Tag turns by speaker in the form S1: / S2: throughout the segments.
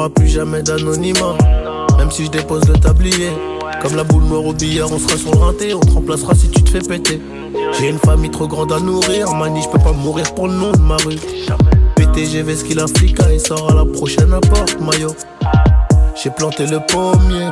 S1: aura plus jamais d'anonymat. Même si je dépose le tablier, comme la boule noire au billard, on sera sur le rinté. On te remplacera si tu te fais péter. J'ai une famille trop grande à nourrir, mani, je peux pas mourir pour le nom de ma rue. PTGV ce qu'il Africa, il sort à la prochaine apporte maillot. J'ai planté le pommier,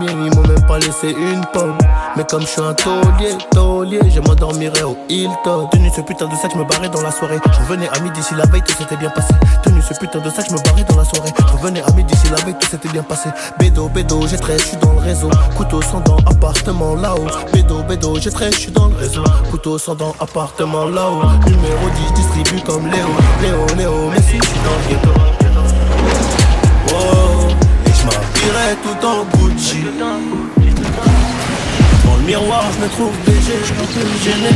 S1: ils m'ont même pas laissé une pomme. Mais comme je suis un taulier, je m'endormirai au Hilton. Tenu ce putain de sac, je me barrais dans la soirée. Je revenais à midi si la veille tout s'était bien passé. Tenu ce putain de sac, je me barrais dans la soirée. Je revenais à midi si la veille tout s'était bien passé. Bédo, j'ai 13, je suis dans le réseau. Couteau sans dents, appartement là-haut. Bédo, j'ai 13, je suis dans le réseau. Couteau sans dents, appartement là-haut. Numéro 10, distribue comme Léo, Messi, je suis dans le ghetto. Wow. M'habillerai tout en Gucci. Dans le miroir je me trouve BG, un peu gêné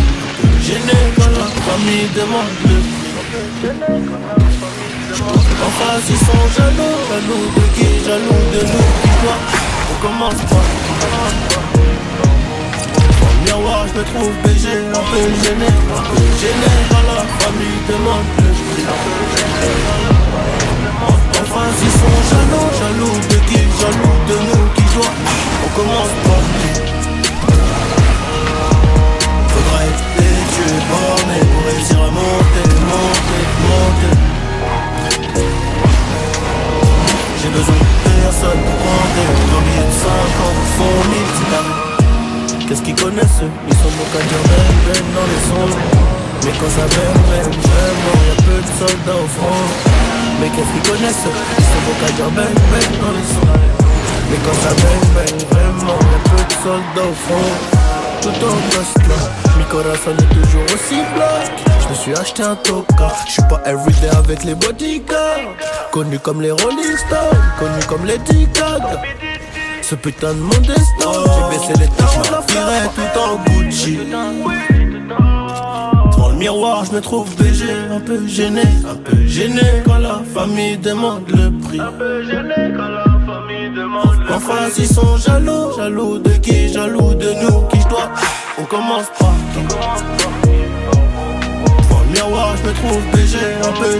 S1: quand la famille demande le prix. En face ils sont jaloux de qui, jaloux de nous. Dis-toi, on commence pas. Dans le miroir je me trouve BG, un peu gêné quand la famille demande le prix. Enfin ils sont jaloux de qui, jaloux de nous qui doit. On commence par qui. Faudra être têtu, borné pour réussir à monter. J'ai besoin de personne pour compter. Un billet de 50 font 1000, c'est carré. Qu'est-ce qu'ils connaissent eux? Ils sont bons qu'à dire ben dans les sons. Mais quand ça ben, vraiment y'a peu de soldats au front. Mais qu'est-ce qu'ils connaissent? Ils sont beaux qu'à dire bang dans les sons. Mais quand ça bang, vraiment y'a peu de soldats au fond. Tout en poste là, mi corazon est toujours aussi black. Je me suis acheté un toka, je suis pas everyday avec les bodyguards. Connu comme les Rolling Stones, connu comme les D-Cag. Ce putain de monde est stone, j'ai baissé les tarots de la flamme. Tout en Gucci. Dans le miroir je me trouve BG, un peu gêné quand la famille demande le prix. Un peu gêné quand la famille demande le prix. En face ils sont jaloux de qui, jaloux de nous qui je dois. On commence par qui. Dans le miroir je me trouve BG, un peu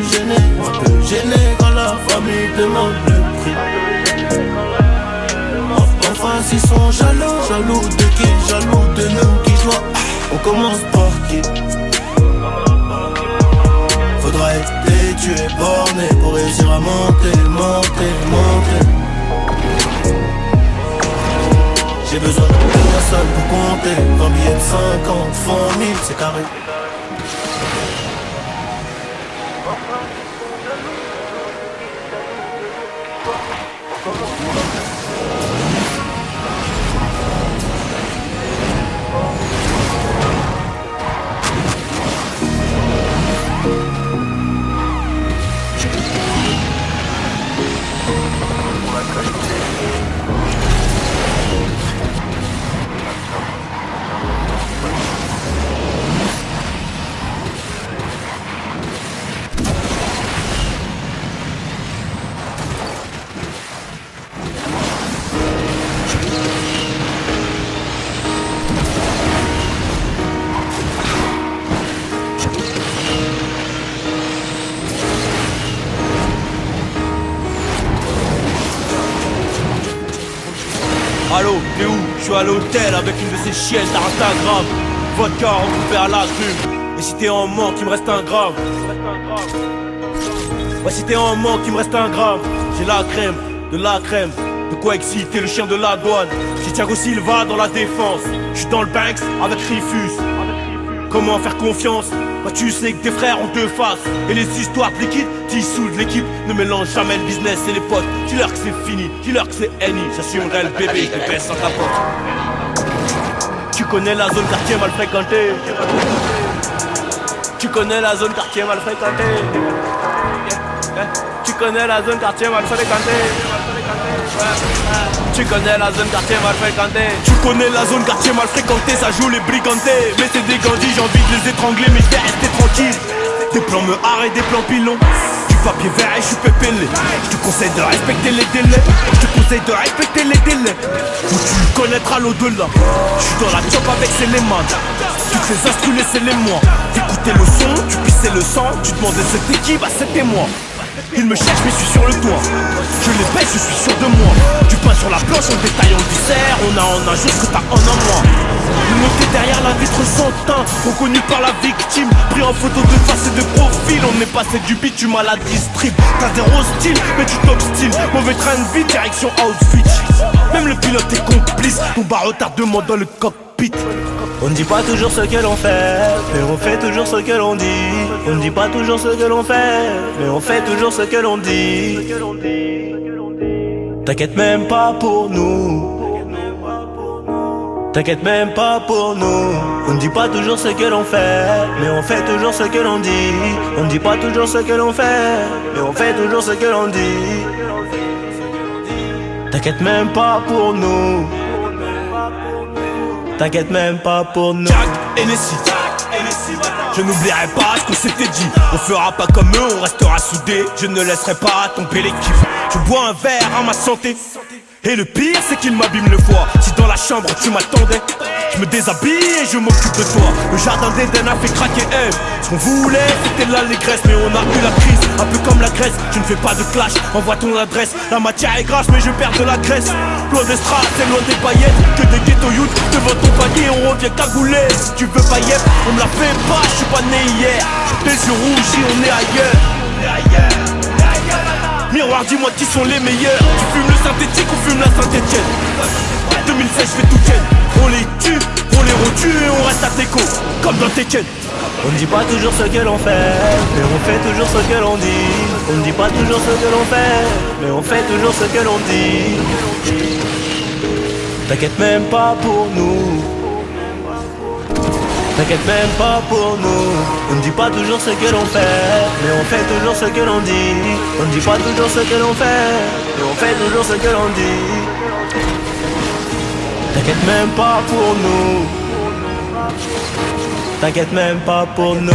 S1: gêné quand la famille demande le prix. En face ils sont jaloux de qui, jaloux de nous qui je dois. On commence par qui. Faudra être têtu et borné pour réussir à monter. J'ai besoin de personne pour compter. 20 billets de 50 font 1000, c'est carré.
S2: Allô, t'es où? Je suis à l'hôtel avec une de ces chiennes d'Instagram. Vodka recoupé à la rue. Et si t'es en manque, il me reste un gramme. Ouais, si t'es en manque, il me reste un gramme. J'ai la crème, de la crème. De quoi exciter le chien de la douane. J'ai Thiago Silva dans la défense. Je suis dans le Banks avec Rifus. Comment faire confiance? Bah tu sais que tes frères ont deux faces. Et les histoires de liquide dissoudent l'équipe. Ne mélange jamais le business et les potes. Dis-leur que c'est fini, dis-leur que c'est Annie. J'assumerai le bébé, je te baisse sans capote. Tu connais la zone quartier mal fréquentée. Tu connais la zone quartier mal fréquentée. Tu connais la zone quartier mal fréquentée. Tu connais la zone quartier mal fréquentée. Tu connais la zone quartier mal fréquentée. Ça joue les brigantés. Mais c'est des gandis, j'ai envie de les étrangler. Mais je vais rester tranquille. Des plans me arrêtent, des plans pilons. Du papier vert et je suis pépélé. Je te conseille de respecter les délais. Je te conseille de respecter les délais. Ou tu connaîtras l'au-delà. Je suis dans la chop avec ses les mains. Toutes ces instrus, c'est les moi. T'écoutais le son, tu pissais le sang. Tu demandais c'était qui, bah c'était moi. Ils me cherchent mais je suis sur le toit. Je les baisse, je suis sûr de moi. Du pain sur la planche, on détaille, on dessert. On a en un jour ce que t'as en un mois. Noté derrière la vitre sans teint, reconnu par la victime. Pris en photo de face et de profil. On est passé du bitume à la distrib. T'as zéro style, mais tu t'obstines. Mauvais train de vie, direction Auschwitz. Même le pilote est complice. Ton bar retardement dans le cockpit.
S3: On ne dit pas toujours ce que l'on fait, mais on fait toujours ce que l'on dit. On ne dit pas toujours ce que l'on fait, mais on fait toujours ce que l'on dit. T'inquiète même pas pour nous. T'inquiète même pas pour nous. On ne dit pas toujours ce que l'on fait, mais on fait toujours ce que l'on dit. On ne dit pas toujours ce que l'on fait, mais on fait toujours ce que l'on dit. T'inquiète même pas pour nous. T'inquiète même pas pour nous.
S2: Jack Hennessy, je n'oublierai pas ce qu'on s'était dit. On fera pas comme eux, on restera soudés. Je ne laisserai pas tomber l'équipe. Je bois un verre à ma santé. Et le pire c'est qu'il m'abîme le foie. Si dans la chambre tu m'attendais, je me déshabille et je m'occupe de toi. Le jardin d'Éden a fait craquer Ève. Ce qu'on voulait c'était l'allégresse, mais on a eu la crise. Un peu comme la Grèce, je ne fais pas de clash. Envoie ton adresse, la matière est grasse mais je perds de la graisse. Loin des strass et loin des paillettes. Que des ghetto youth devant ton panier. On revient cagoulé. Si tu veux paillettes, on me la fait pas, je suis pas né hier. Les yeux rougis, on est ailleurs. Miroir, dis-moi qui sont les meilleurs. Tu fumes le synthétique ou fumes la Saint-Etienne. 2016 je fais tout ken. On les tue, on les retue et on reste à Teco. Comme dans Tekken.
S3: On ne dit pas toujours ce que l'on fait, mais on fait toujours ce que l'on dit. On ne dit pas toujours ce que l'on fait, mais on fait toujours ce que l'on dit. T'inquiète même pas pour nous. T'inquiète même pas pour nous. On ne dit pas toujours ce que l'on fait, mais on fait toujours ce que l'on dit. On ne dit pas toujours ce que l'on fait, mais on fait toujours ce que l'on dit. T'inquiète même pas pour nous. T'inquiète même pas pour nous.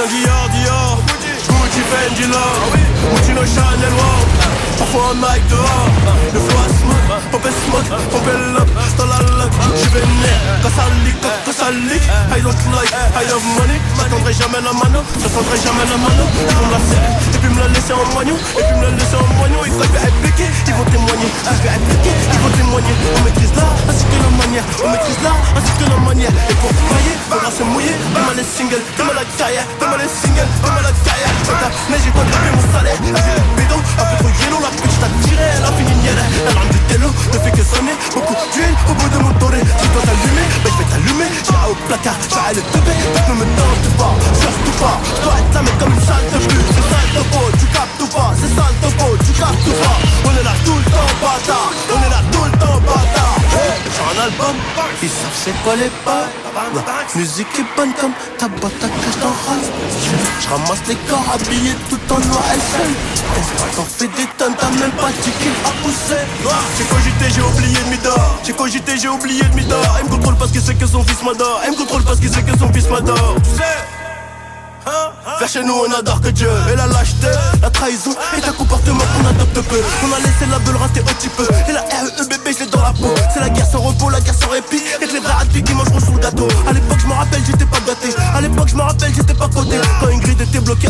S2: Dior, Gucci, Fendi, Love, Gucci, no Chanel, wow. Parfois un mic dehors, le flow à smoke, on belle up, dans la luck, j'suis vénère. Quand ça leak, I don't like, I have money. J'attendrai jamais la mano, on la serre, et puis me la laisser en moignon, ils peuvent répliquer, ils vont témoigner, on maîtrise l'art, ainsi que la manière, et pour payer, faudra se mouiller, donne-moi les singles, donne-moi la carrière, mais j'ai pas tapé mon salaire, bidon, un peu trop yellow, la bitch t'a tiré, elle a fini niette, la lampe du télo ne fait que sonner, beaucoup d'huile au bout de mon toré, si toi t'allumer, ben je vais t'allumer, j'irai au placard, j'irai le teubé, ne me tente pas, surtout pas, je dois être là mais comme une salle de but, c'est sale de peau, tu captes ou pas, c'est sale de peau, tu captes ou pas, on est là tout le temps bâtard, j'ai un album, ils savent c'est quoi les pas, la musique est bonne comme ta boîte à cash dans Rolls. Je ramasse les corps habillés tout en noir et seul. T'en fais des tonnes, t'as même pas de kill à pousser. J'ai cogité, j'ai oublié de m'idore. Elle me contrôle parce que c'est que son fils m'adore. Tu sais vers chez nous on adore que Dieu. Et la lâcheté, la trahison et un comportement qu'on adopte peu. On a laissé la beule rater un petit peu. Et la REE bébé je l'ai dans la peau. C'est la guerre sans repos, la guerre sans répit. Et que les vrais ratés qui mangeront sous le gâteau. À l'époque je me rappelle j'étais pas gâté. J'étais pas coté. Quand Ingrid était bloquée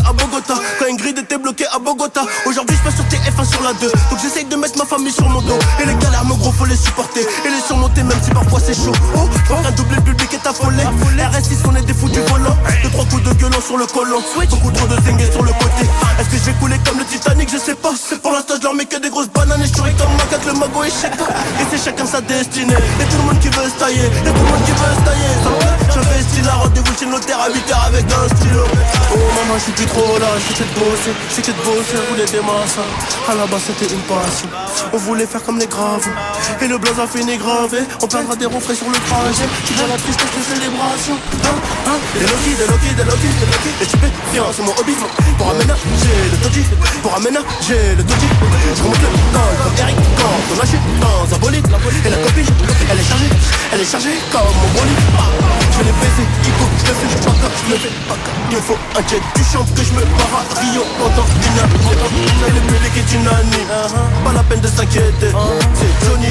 S2: à Bogota. Aujourd'hui je passe sur TF1 sur la 2. Donc j'essaye de mettre ma famille sur mon dos. Et les galères mon gros faut les supporter. Et les surmonter même si parfois c'est chaud. Oh, j'vois qu'un doublé, le public est affolé. RS6 on est des fous du volant. 2-3 coups de gueule on
S1: sur le collant. Beaucoup trop de zingues sur le côté. Est-ce que je vais couler comme le Titanic? Je sais pas. Pour l'instant je leur mets que des grosses bananes. Et je suis comme macaque, le mago et shit. Et c'est chacun sa destinée. Et tout le monde qui veut se tailler. Et tout le monde qui veut se tailler. J'investis là, rendez-vous chez le notaire à 8h avec un stylo. Oh maman, je suis plus trop là, je suis de bosser. Je suis de bosser, rouler des massas. À la base c'était une passion. On voulait faire comme les graves. Et le blaze a fini gravé. On perdra des refrains sur le trajet. Tu vois la tristesse de célébration. Des Loki. Et tu fais fiance, c'est mon hobby. Pour aménager le Toji. Je remonte le col comme Eric Kant. On lâche dans un bolide. Et la copie, elle est chargée comme mon bolide. Je vais les baiser, Ico, je le fais pas comme je le fais pas comme. Il me faut un jet du champ que je me barre à Rio pendant une heure. Et le public est unanime, pas la peine de s'inquiéter. C'est Johnny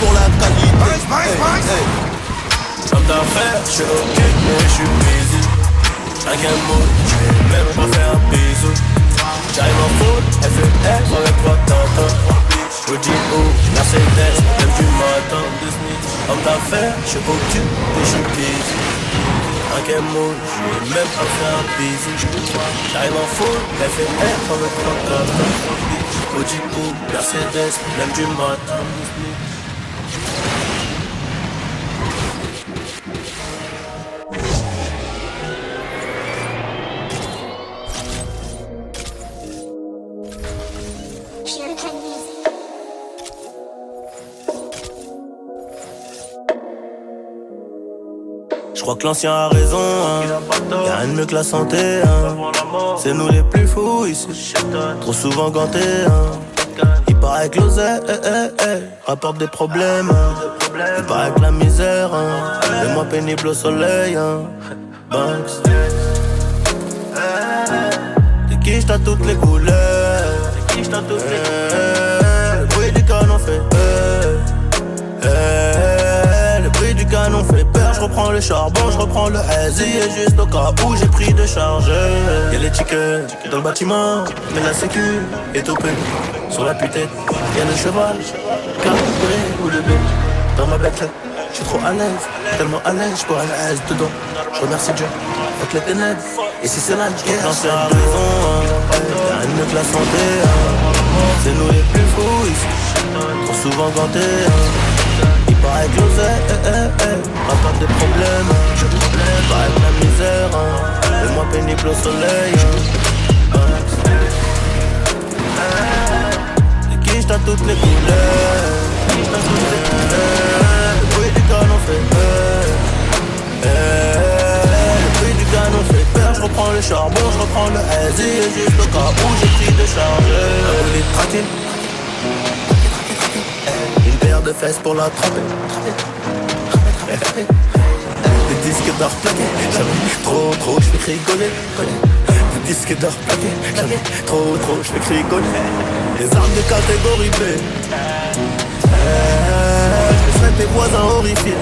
S1: pour la qualité. Homme d'affaires, je suis ok, mais je suis busy. Avec un mot, je vais même pas faire un bisou. J'arrive en foot, FF avec 3 tantins. Audi ou Mercedes, même du matin. Homme d'affaires, je suis ok, mais je suis busy. Avec un mot, je vais même pas faire un bisou. J'arrive en foot, FF avec 3 tantins. Audi ou Mercedes, même du matin. Je crois que l'ancien a raison, y'a rien de mieux que la santé, C'est nous les plus fous ici, trop souvent gantés, Il paraît que l'oseille, rapporte des problèmes, Il paraît que la misère, est moins pénible au soleil, Banks. T'es quiche, t'as toutes les couleurs, le bruit du canon fait, le bruit du canon fait peur. Je reprends le charbon, je reprends le hazy. Et juste au cas où j'ai pris de charge. Y'a les chickens dans le bâtiment, mais la sécu est au peu. Sur la putette, y'a le cheval, cabré ou le bec. Dans ma bête, j'suis trop à l'aise, tellement à l'aise, j'pourrais la aise dedans. J'remercie Dieu, avec les ténèbres. Et si c'est là, l'ancien a raison, y'a rien de mieux que la santé, C'est nous les plus fous ici, trop souvent gantés, Il paraît que l'oseille, rapporte des problèmes, Il paraît que la misère, est moins pénible au soleil, Les quiches t'as toutes les couleurs, le bruit du canon fait le bruit du canon fait peur. Je reprends le charbon, je reprends le hazy. Et juste au cas où j'ai pris de charge, on est traqué. Une paire de fesses pour l'attraper. Des disques d'or plaqués, jamais trop, je fais rigoler. Des disques d'or plaqués, jamais trop, je fais rigoler. Les armes de catégorie B, je serai tes voisins horrifiés.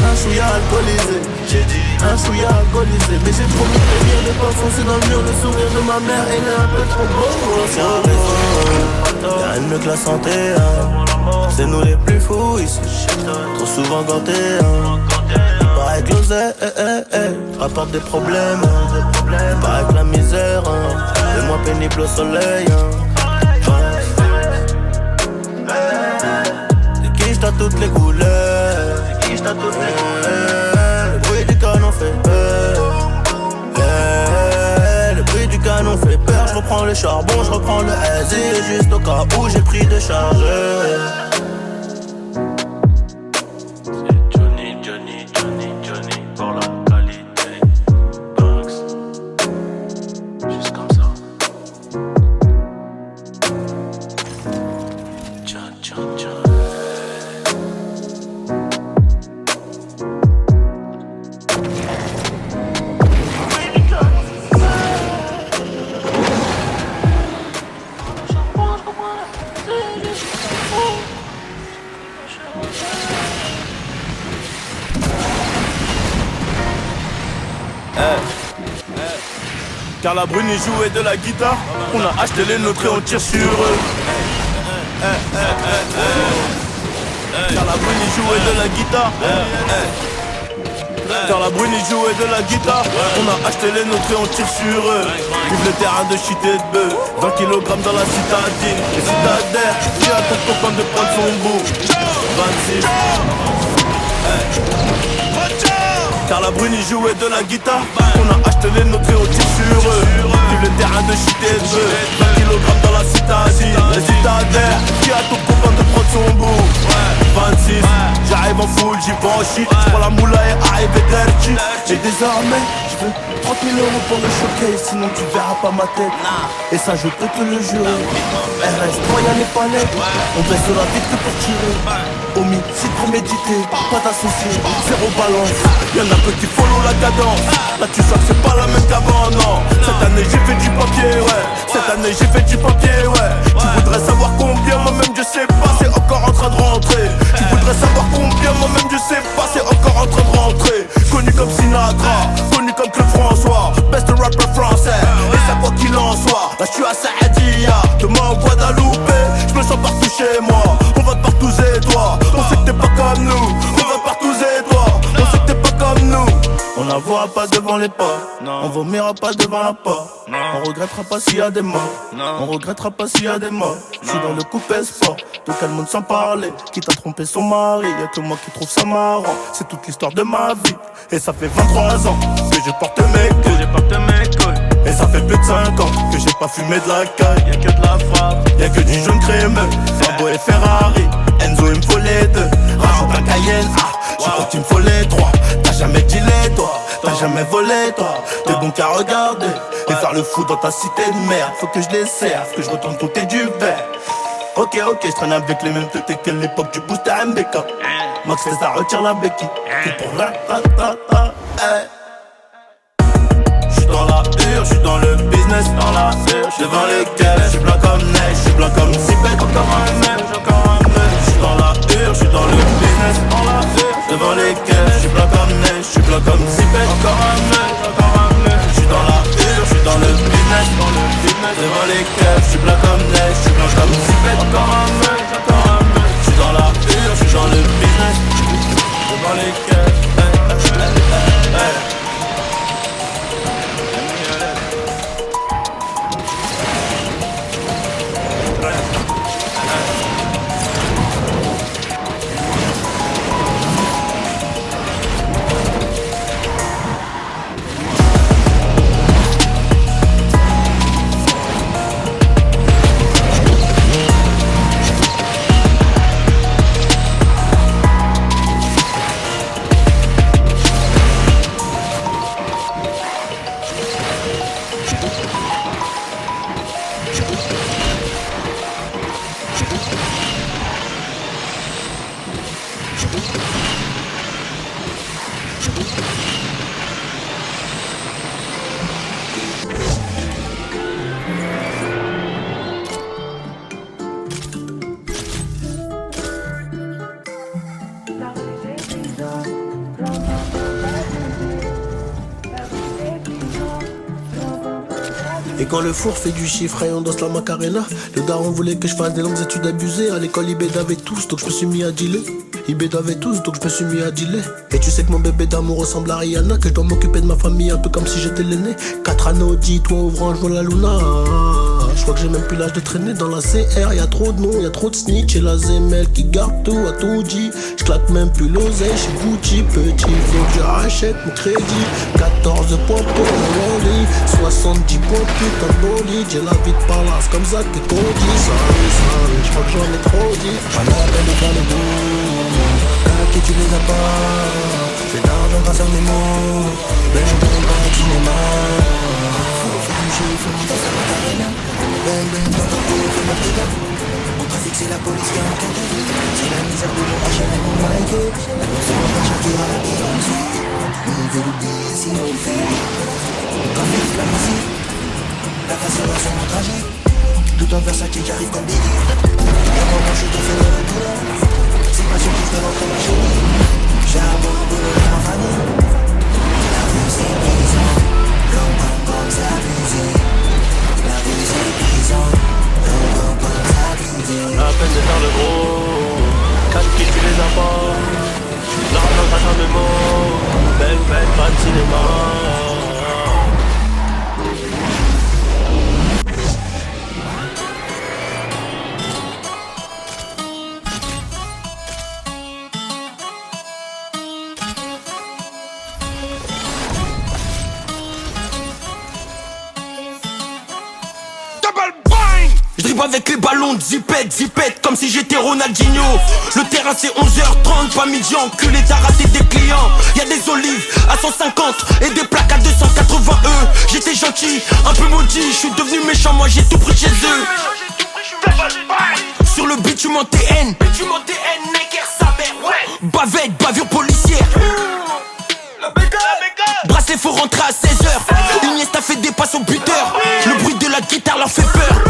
S1: Un chouïa alcoolisé, j'ai dit un chouïa alcoolisé. Mais j'ai trop mis de rire, de pas foncer dans le mur. Le sourire de ma mère, il est un peu trop beau. Y'a raison, y'a rien de mieux que la santé, C'est nous les plus fous ici, trop souvent gantés, Il paraît que l'oseille, rapporte des problèmes, Il paraît que la misère, est moins pénible au soleil, T'es quiche, t'as toutes les couleurs, le bruit du canon fait le bruit du canon fait peur. Je reprends le charbon, je reprends le hazy. Et juste au cas où j'ai pris de charge, c'est Johnny pour la qualité. Banks, juste comme ça. Tcha.
S2: Car la Bruni jouait de la guitare, on a acheté les nôtres et on tire sur eux. Car la Bruni jouait de la guitare,
S1: Car la brune, ils jouaient de la guitare. On a acheté les nôtres et on tire sur eux. Vive le terrain de shit et de bœuf. 20 kg dans la citadine. Les citadins, dis à ton copain de prendre son bout. 26. Car la brune, ils jouaient de la guitare. On a acheté les nôtres et on tire sur eux. Vive le terrain de shit et de bœuf. 20 kg dans la citadine. Les citadins, dis à ton copain de prendre son bout. 26, j'arrive en full, j'y vais en shit. J'prends la moula et arrive dirty. Et désormais, j'veux 30 000 € pour le showcase, sinon tu verras pas ma tête. Et ça je peux te le jurer. RS3 y'a les palettes. On baisse de la tête que pour tirer. Homicide prémédité, pas d'associé, zéro balance. Y'en a peu qui follow la cadence. Là tu sens que c'est pas la même qu'avant, non. Cette année j'ai fait du papier, ouais. Cette année j'ai fait du papier, ouais. Tu voudrais savoir combien, moi-même je sais pas, c'est encore en train de rentrer. Tu voudrais savoir combien, moi-même je sais pas, c'est encore en train de rentrer. Connu comme Sinatra, connu comme Claude François, best rapper français. Et ça quoi qu'il en soit, là je suis à Saadia, demain en Guadeloupe, je me sens partout chez moi. On va de partout et toi, on sait que t'es pas comme nous. On va partout et toi, on sait que t'es pas comme nous. On n'avouera pas devant les pas, on vomira pas devant la porte. On regrettera pas s'il y a des morts, on regrettera pas s'il y a des morts. Je suis dans le coupé sport, de quel monde sans parler. Qui t'a trompé son mari, y'a que moi qui trouve ça marrant. C'est toute l'histoire de ma vie, et ça fait 23 ans que je porte mes couilles. Et ça fait plus de 5 ans que j'ai pas fumé de la caille. Y'a que de la frappe, y'a que du jaune crémeux. Lambo et Ferrari, Enzo il me faut les deux. Rajoute un Cayenne, je crois qu'il me faut les trois. T'as jamais dealé toi, t'as jamais volé toi. T'es bon qu'à regarder et faire le fou dans ta cité de merde. Faut que je les serve, que je retourne côté du verre. Ok, je traîne avec les mêmes têtes que l'époque du booster MBK. Max fait ça, retire la béquille. T'es pour la ta. J'suis dans la j'suis dans le business, dans la devant les caisses, j'suis blanc comme neige, j'suis blanc comme Sipette, encore un mec, j'suis dans la j'suis dans le business, dans la devant les caisses, j'suis blanc comme neige, j'suis blanc comme Sipette, encore un mec, j'suis dans la j'suis dans le business, devant les caisses, j'suis blanc comme neige, j'suis blanc comme Sipette, encore un mec, j'suis dans la j'suis dans le business, devant les caisses, Et quand le four fait du chiffre et on danse la macarena, le daron voulait que je fasse des longues études abusées. À l'école, Ibed avait tous, donc je me suis mis à dealer. Ibed avait tous, donc je me suis mis à dealer. Et tu sais que mon bébé d'amour ressemble à Rihanna, que je dois m'occuper de ma famille un peu comme si j'étais l'aîné. 4 anneaux, 10 toits ouvrants, je vois la Luna. Je crois que j'ai même plus l'âge de traîner dans la CR. Y'a trop de noms, y'a trop de snitch. Et la Zemel qui garde tout, à tout dit. J'claque même plus l'oseille chez Gucci. Petit, faut que je rachète mon crédit. 14 points pour mon lit, 70 points putain de bolide. J'ai la vie de palace comme ça que qu'on dit. Sorry, j'crois que j'en ai trop dit. J'en appelle de faire le bout. Qui tu les as pas. C'est d'argent grâce à mes mots. Ben je connais pas le cinéma. Faut faire du jeu, faut monter sa macarena. Bang bang dans ton dos, fais ma petite. Au trafic c'est la police qui a enquêté. C'est la misère de mon HM et mon Nike. La notion de Shakira et Beyoncé. On veut l'oublier si on le fait. Le trafic, la musique. La façon dont c'est mon trajet. Tout en Versace qui arrive comme Biggie. Et moi je te fais le retour. C'est pas sûr que je vais rentrer ma chérie. J'ai abandonné ma famille. La rue c'est prison. L'homme comme ça abusé. La rue c'est prison. L'homme comme ça abusé. La peine de faire le gros. 4 kills tu les as pas. L'argent grâce à mes mots. Belle
S3: pas de cinéma.
S2: Je dribble avec les ballons de zipette, comme si j'étais Ronaldinho. Le terrain c'est 11h30, pas midi, enculé, t'as raté des clients. Y'a des olives à 150 et des plaques à 280 J'étais gentil, un peu maudit, je suis devenu méchant, moi j'ai tout pris chez eux. Sur le bitume TN, Necker sa mère, ouais. Bavette, bavure policière. Bracelet faut rentrer à 16h. Iniesta fait des passes au buteur. Le bruit de la guitare leur fait peur.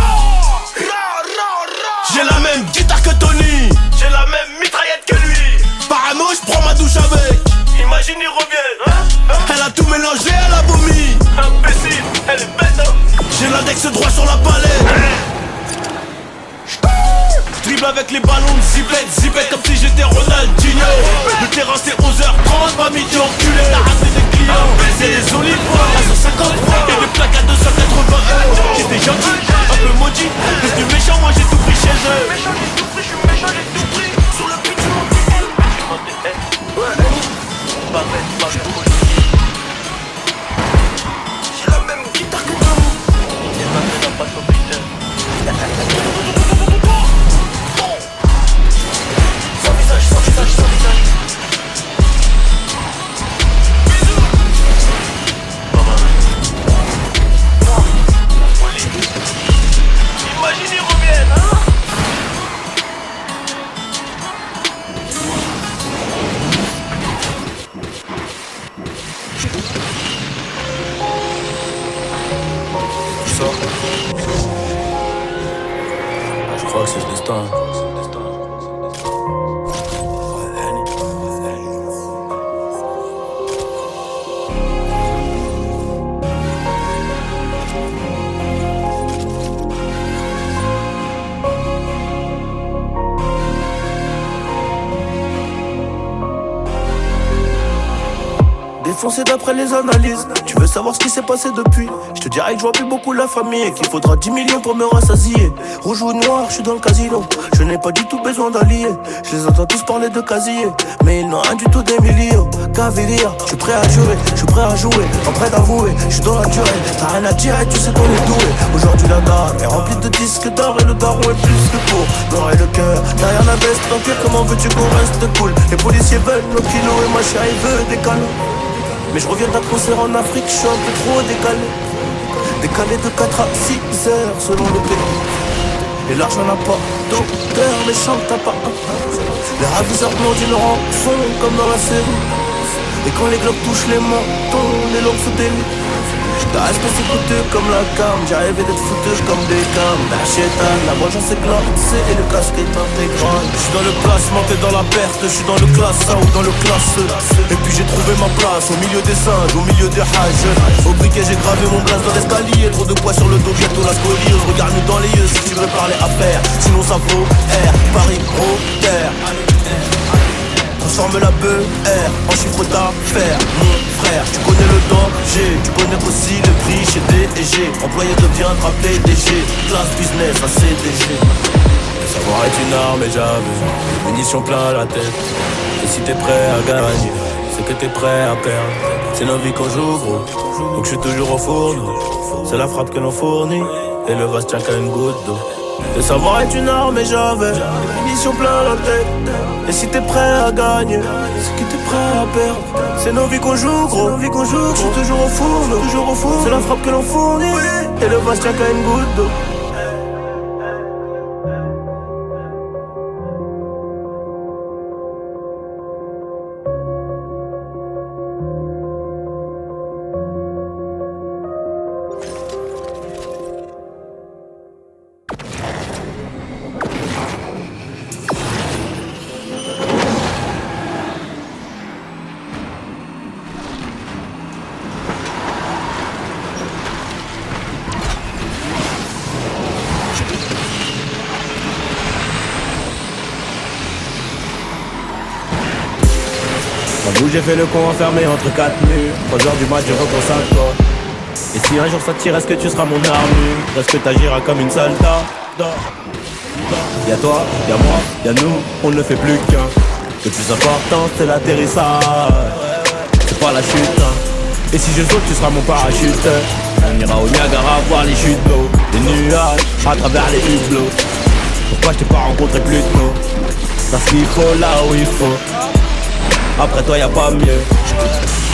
S2: J'ai la même guitare que Tony, j'ai la même mitraillette que lui. Parano, je prends ma douche avec. Imagine il revient, Elle a tout mélangé, elle a vomi. Imbécile, elle est bête, J'ai l'index droit sur la palette. Je dribble avec les ballons de zipette comme si j'étais Ronaldinho. Le terrain c'est 11h30, pas midi, enculé, t'as raté des clients. C'est les olives à 150 et des plaques à 280 J'étais gentil, un peu maudit, devenu méchant, moi j'ai tout pris chez eux. Méchant, j'ai tout pris, je suis méchant, j'ai tout pris. Sur le beat, tu montes pas j'ai la même guitare que toi. Et maintenant pas ton putain. Sans visage. Bisous. Imagine ils reviennent,
S1: Je crois que c'est le destin.
S3: Défoncé d'après les analyses. Tu veux savoir ce qui s'est passé depuis? Je te dirais que je vois plus beaucoup la famille et qu'il faudra 10 millions pour me rassasier. Rouge ou noir, je suis dans le casino. Je n'ai pas du tout besoin d'alliés. Je les entends tous parler de casier, mais ils n'ont rien du tout d'Emilio. Caviria, je suis prêt à jurer, je suis prêt à jouer, en prêt d'avouer, je suis dans la durée. T'as rien à dire et tu sais qu'on est doué. Aujourd'hui la dalle est remplie de disques d'or et le daron est plus que pour noir et le cœur. Derrière la veste, t'empire, comment veux-tu qu'on reste cool? Les policiers veulent nos kilos et ma chérie veut des canons. Mais je reviens d'un concert en Afrique, je suis un peu trop décalé. Décalé de 4 à 6 heures selon le pays. Et l'argent n'a pas d'odeur, les chants t'as pas un. Les ravisseurs m'ont d'une rançon comme dans la série. Et quand les globes touchent les mentons, les langues se délient. Ta espèce est coûteux comme la cam, j'ai rêvé d'être fouteuse comme des cams. La chétane, la vengeance est glacée et le casque est intégral. Je suis dans le classement, t'es dans la perte, je suis dans le classe A ou dans le classe E. Et puis j'ai trouvé ma place au milieu des singes, au milieu des hages. Au briquet j'ai gravé mon blaze dans l'escalier. Trop de poids sur le dos, bientôt la scoliose. Regarde-nous dans les yeux si tu veux parler affaires. Sinon ça vaut R, Paris, gros, terre. Transforme la BR en chiffre d'affaires. Mon frère, tu connais le danger, tu connais aussi le prix chez D&G. Employé deviendra PDG, classe business à CDG. Le savoir est une arme et j'avais munitions plein la tête. Et si t'es prêt à gagner, c'est que t'es prêt à perdre. C'est nos vies qu'on joue gros, donc je suis toujours au fourneau. C'est la frappe que l'on fournit, et le vase tient qu'à une goutte d'eau. Le savoir est une arme et j'avais une mission plein la tête. Et si t'es prêt à gagner, c'est que t'es prêt à perdre. C'est nos vies qu'on joue gros, je suis toujours au four, c'est la frappe que l'on fournit, et le vase tient qu'à une goutte d'eau. j'ai fait le con enfermé entre 4 murs. 3h du mat, je repense à toi. Et si un jour ça tire, est-ce que tu seras mon armure? Est-ce que t'agiras comme une soldat? Y'a toi, y'a moi, y'a nous, on ne fait plus qu'un. Le plus important c'est l'atterrissage, c'est pas la chute hein. Et si je saute tu seras mon parachute. On ira au Niagara voir les chutes d'eau, les nuages à travers les hublots. Pourquoi je t'ai pas rencontré plus tôt? Parce qu'il faut là où il faut. Après toi y'a pas mieux.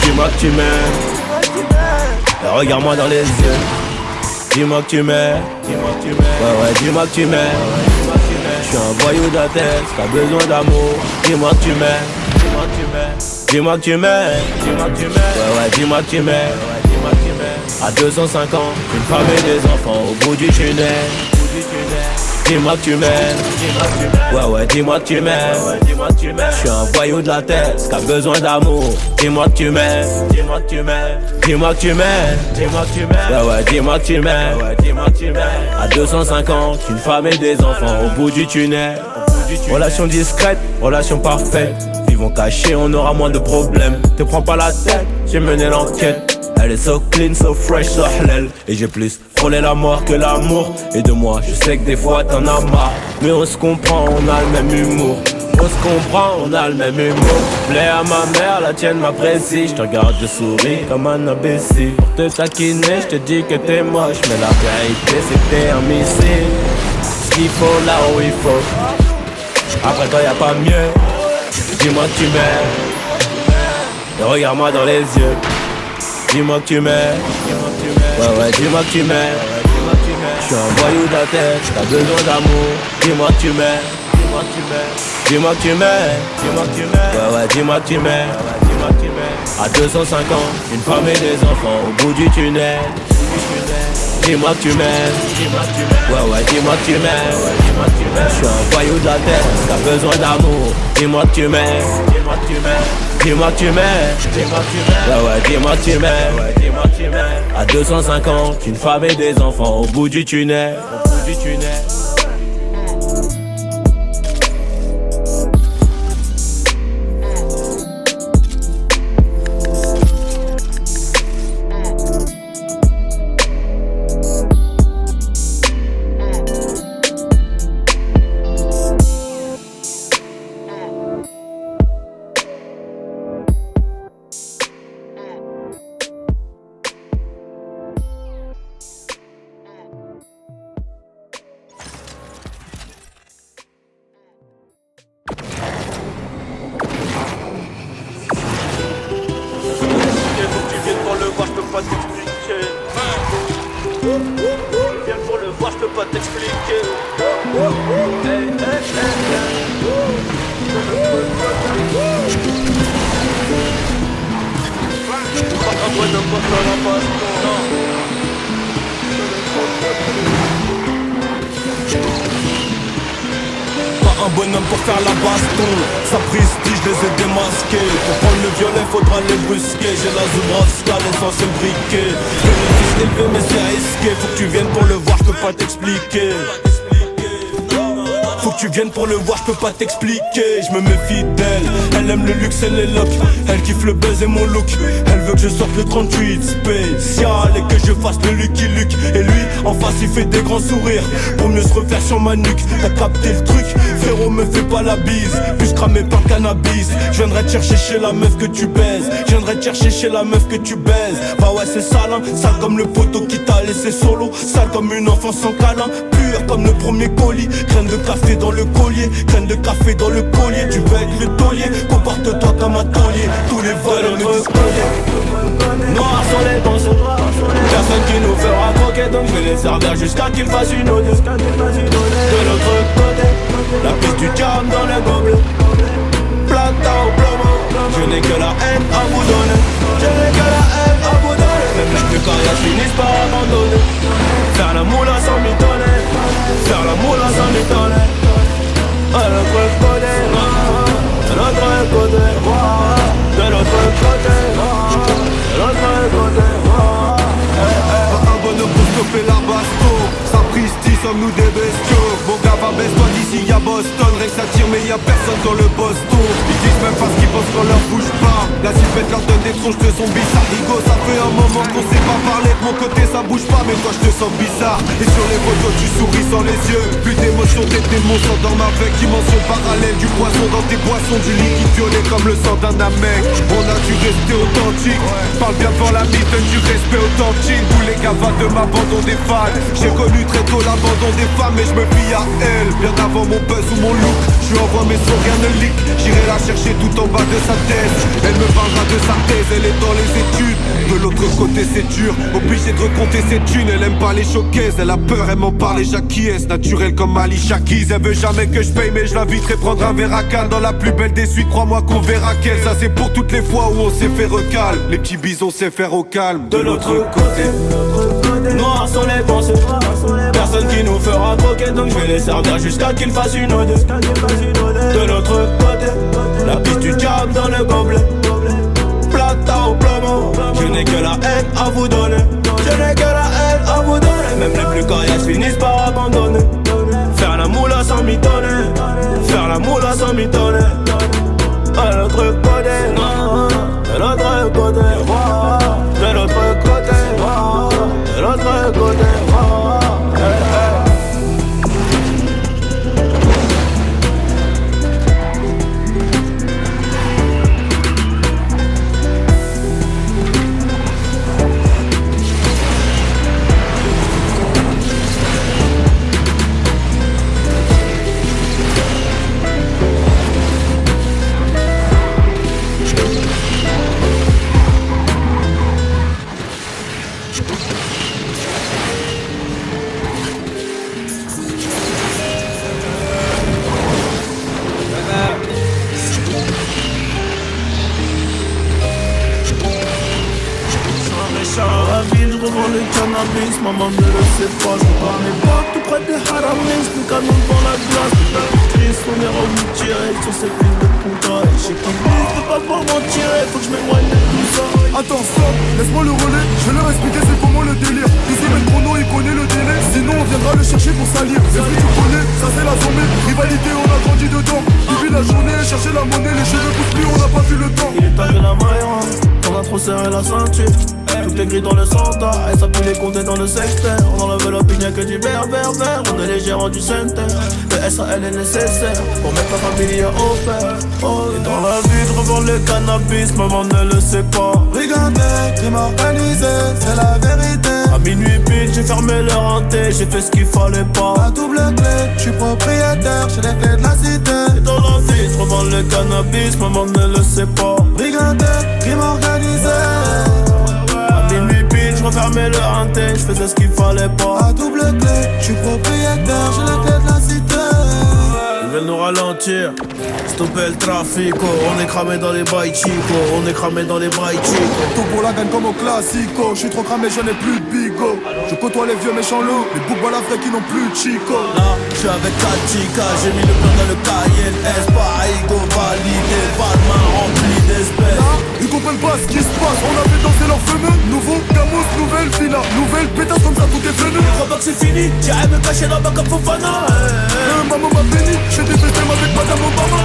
S3: Dis-moi que tu m'aimes et regarde-moi dans les yeux. Dis-moi que tu m'aimes. Ouais, dis-moi que tu m'aimes. Je suis un voyou de la tête, t'as besoin d'amour. Dis-moi que tu m'aimes. Dis-moi que tu m'aimes. Ouais, dis-moi que tu m'aimes. À 250, une femme et des enfants au bout du tunnel. Dis-moi que tu m'aimes. Ouais, dis-moi que tu m'aimes. Je suis un voyou de la tête, qui a besoin d'amour. Dis-moi que tu m'aimes. Dis-moi que tu m'aimes. Ouais, dis-moi que tu m'aimes. À 250, une femme et des enfants au bout du tunnel. Relation discrète, relation parfaite. Vivons cachés, on aura moins de problèmes. Te prends pas la tête, j'ai mené l'enquête. Elle est so clean, so fresh, so halal. Et j'ai plus frôlé la mort que l'amour. Et de moi, je sais que des fois t'en as marre. Mais on se comprend, on a le même humour. On se comprend, on a le même humour. Plais à ma mère, la tienne m'apprécie. Je te regarde, je souris comme un imbécile. Pour te taquiner, je te dis que t'es moche. Mais la vérité, c'est que t'es un missile. Ce qu'il faut là où il faut. Après toi, y'a pas mieux. Dis-moi que tu m'aimes. Et regarde-moi dans les yeux. Dis-moi que tu m'aimes. Ouais, dis-moi que tu m'aimes. Je suis un voyou de la tête, t'as besoin d'amour. Dis-moi que tu m'aimes. Dis-moi que tu m'aimes. Ouais, dis-moi que tu m'aimes. À 250, une femme et des enfants au bout du tunnel. Dis-moi que tu m'aimes. Ouais, dis-moi que tu m'aimes. Je suis un voyou de la tête, t'as besoin d'amour. Dis-moi que tu m'aimes. Dis-moi que tu m'aimes. Ouais, dis-moi que tu m'aimes. À 250, une femme et des enfants au bout du tunnel.
S2: Un bonhomme pour faire la baston. Sa prestige, je les ai démasqués. Pour prendre le violet, faudra les brusquer. J'ai la Zubraska, l'essentiel briquet. Je le fils élevé, mais c'est risqué. Faut que tu viennes pour le voir, je peux pas t'expliquer. Faut que tu viennes pour le voir, je peux pas t'expliquer. Je me méfie d'elle, elle aime le luxe et les locks. Elle kiffe le buzz et mon look. Elle veut que je sorte le 38 spécial et que je fasse le Lucky Luke. Et lui, en face, il fait des grands sourires pour mieux se refaire sur ma nuque. T'as capté le truc, frérot, me fais pas la bise. Plus cramé par cannabis. Je viendrai te chercher chez la meuf que tu baises. Je viendrai te chercher chez la meuf que tu baises. Bah ouais, c'est sale, hein, sale comme le poteau qui t'a laissé solo. Sale comme une enfant sans câlin. Pur comme le premier colis. Graine de café dans le collier, graine de café dans le collier. Tu veux être le taulier, comporte-toi comme un taulier. Tous les voleurs me disent noir sur les tons, personne qui nous fera croquer. Donc je vais les servir jusqu'à qu'ils fassent une ode. De l'autre côté, la piste du diable dans les gobelets. Plata au plomo, je n'ai que la haine à vous donner. Je n'ai que la haine à vous donner. Même les plus coriaces finissent par abandonner. Faire la moula sans m'étonner. Faire la moula sans m'étonner. De l'autre côté, de l'autre côté, de l'autre côté, de l'autre côté. Un bonhomme pour stopper la baston. Sa prestige, sommes-nous des bestiaux. Mon gars va baisse-toi d'ici, y'a Boston. Rien que ça tire mais y'a personne dans le Boston. Ils disent
S4: même pas ce qu'ils pensent quand leur bouge pas. La suivette leur donne des tronches de zombies. Ça rigole, ça fait un moment qu'on sait pas parler. De mon côté ça bouge pas, mais toi je te sens bizarre. Et sur les photos tu souris sans les yeux. Plus d'émotions, tes démons s'endorment avec dimension parallèle. Du poisson dans tes boissons, du liquide violet comme le sang d'un amec. On a dû rester authentique. Parle bien devant la mise, donne du respect authentique. Tous les gavas de m'abandon des fans. J'ai connu très tôt l'abandon des femmes et je me fie à elle. Bien avant mon buzz ou mon look, je lui envoie mes sons, rien ne leak. J'irai la chercher tout en bas de sa thèse. Elle me parlera de sa thèse, elle est dans les études. De l'autre côté c'est dur, obligé de recompter ses thunes. Elle aime pas les showcases, elle a peur, elle m'en parle et j'acquiesce. Naturel comme Ali Shakiz, elle veut jamais que je paye, mais je l'inviterai prendre un verre à Cannes. Dans la plus belle des suites, crois-moi qu'on verra qu'elle. Ça c'est pour toutes les fois où on s'est fait recal. Les petits bisons s'est faire au calme.
S3: De l'autre côté, noirs sont les pensées. Personne qui nous fera croquer, donc je vais les servir jusqu'à qu'ils fassent une ode. De l'autre côté, la piste du diable dans le gobelet. Plata au plomo, je n'ai que la haine à vous donner. Je n'ai que la haine à vous donner. Même les plus coriaces finissent par abandonner. Faire la moula sans mitonner. Faire la moula sans mitonner. De l'autre côté, de l'autre côté, de l'autre côté, de l'autre côté.
S1: Le cannabis, maman ne le sait pas. Je prends mes potes tout près des haramis. Je me canon dans la glace. Triste, on est revenu tirer sur ces fils de puta. Et j'ai qui je peux pas pouvoir m'en tirer. Faut que je m'éloigne de tout ça.
S5: Attends, stop, laisse-moi le relais. Je vais leur expliquer c'est comment le délire. Ici, le chrono, il connaît le délai. Sinon, on viendra le chercher pour salir. Et puis tu connais, ça c'est la zombie. Rivalité, on a grandi dedans. Depuis la journée, chercher la monnaie. Les cheveux poussent plus, on n'a pas vu le temps.
S1: Il est arrivé la maille, on a trop serré la ceinture. Tout est gris dans le centre, et ça peut les compter dans le secteur. On enlève la pigne que du vert. On est les gérants du center. Le SAL est nécessaire pour mettre la famille au père. Oh, et dans la vie de revendre le cannabis, maman ne le sait pas.
S5: Brigandé, crime organisé, c'est la vérité.
S1: À minuit pile, j'ai fermé leur hanté, j'ai fait ce qu'il fallait pas.
S5: À double clé, je suis propriétaire, j'ai les clés de la cité.
S1: Et dans la vie de revendre le cannabis, maman ne le sait pas.
S5: Brigandé, crime organisé.
S1: Je refermais le hanté, je faisais ce qu'il fallait pas.
S5: À double clé, je suis propriétaire, j'ai la clé de la cité.
S1: Ils veulent nous ralentir, stopper le trafic. On est cramé dans les bails chico, on est cramé dans les bails chico.
S5: Tout pour la gagne comme au classico. Je suis trop cramé, je n'ai plus de bigot. Je côtoie les vieux méchants loups, les boucs balafrés qui n'ont plus de chico.
S1: Là, je suis avec Katika, j'ai mis le plan dans le cahier. S pas Igo validé, pas de main remplie d'espèces.
S5: Là, ils comprennent pas ce qui se passe, on a fait danser leur feneux. Nouveau Camus, nouvelle fila, nouvelle pétasse comme ça tout est venu.
S1: Je crois pas que c'est fini, j'irai me cacher là-bas comme Fofana.
S5: Maman m'a béni, je fais des festins avec Madame Obama.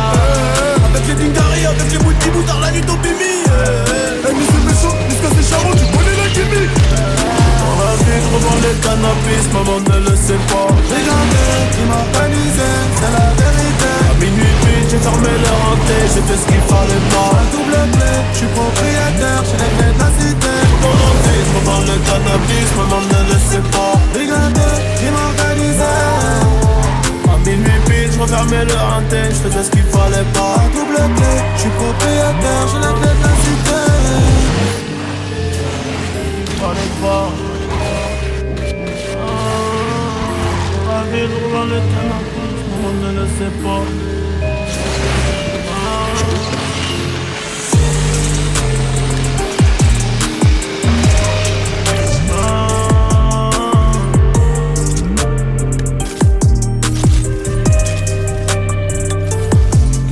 S1: Avec les Dingari, avec les multi-boutards, la nuit au Bimi.
S5: Mais c'est méchant, jusqu'à ces charros, tu connais la gimmick.
S1: Dans la vie, je revends le cannabis, maman ne le sait pas.
S5: Regardez, qui m'a organisé, c'est la vérité.
S1: À minuit pile, j'ai fermé le hanté, j'ai fait ce qu'il fallait pas.
S5: À double clé, je suis propriétaire, j'ai les clés de la cité.
S1: Dans la vie, je revends le cannabis, maman ne le sait pas.
S5: Regardez, qui m'a organisé.
S1: À minuit pile, je refermais le hanté, je faisais ce qu'il fallait pas.
S5: À double clé, je suis propriétaire, j'ai les clés de la cité.
S1: Fallait pas. La vie, je revends le cannabis, maman ne le sait pas.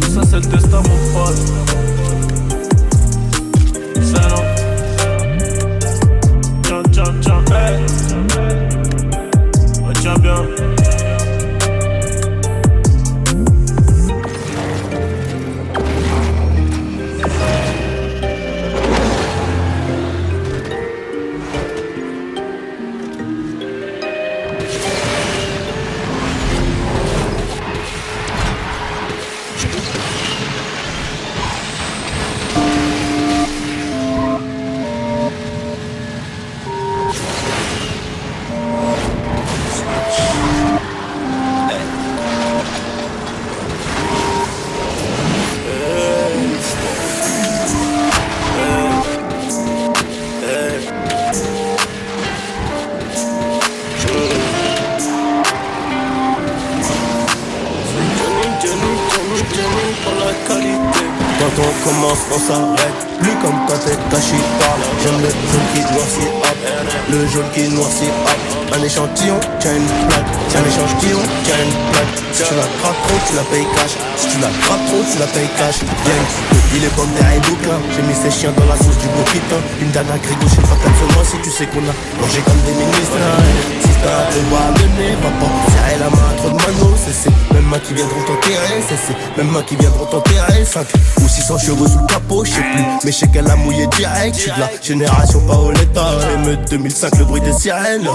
S1: Tout ça c'est le destin mon pote. s'arrête plus comme quand t'es caché par là. J'aime le jaune qui noircit hop, le jaune qui noircit hop. Un échantillon, tiens une plaque. Un échantillon, tiens une plaque. Si tu la grappes trop, tu la payes cash. Si tu la grappes trop, tu la payes cash. Gang, il est comme des bouquins. J'ai mis ces chiens dans la sauce du boquita. Une dernière grille gauche, une patate sur moi. Si tu sais qu'on a mangé comme des ministres. Si t'as un peu à mener, va pas serrer la main à trop de manos. C'est même mains qui viendront t'enterrer. C'est même mains qui viendront t'enterrer. 5 ou 600 chevaux sous le capot, je sais plus. Mais je sais qu'elle a mouillé direct. Je suis de la génération Paoletta. Émeute 2005, le bruit des sirènes.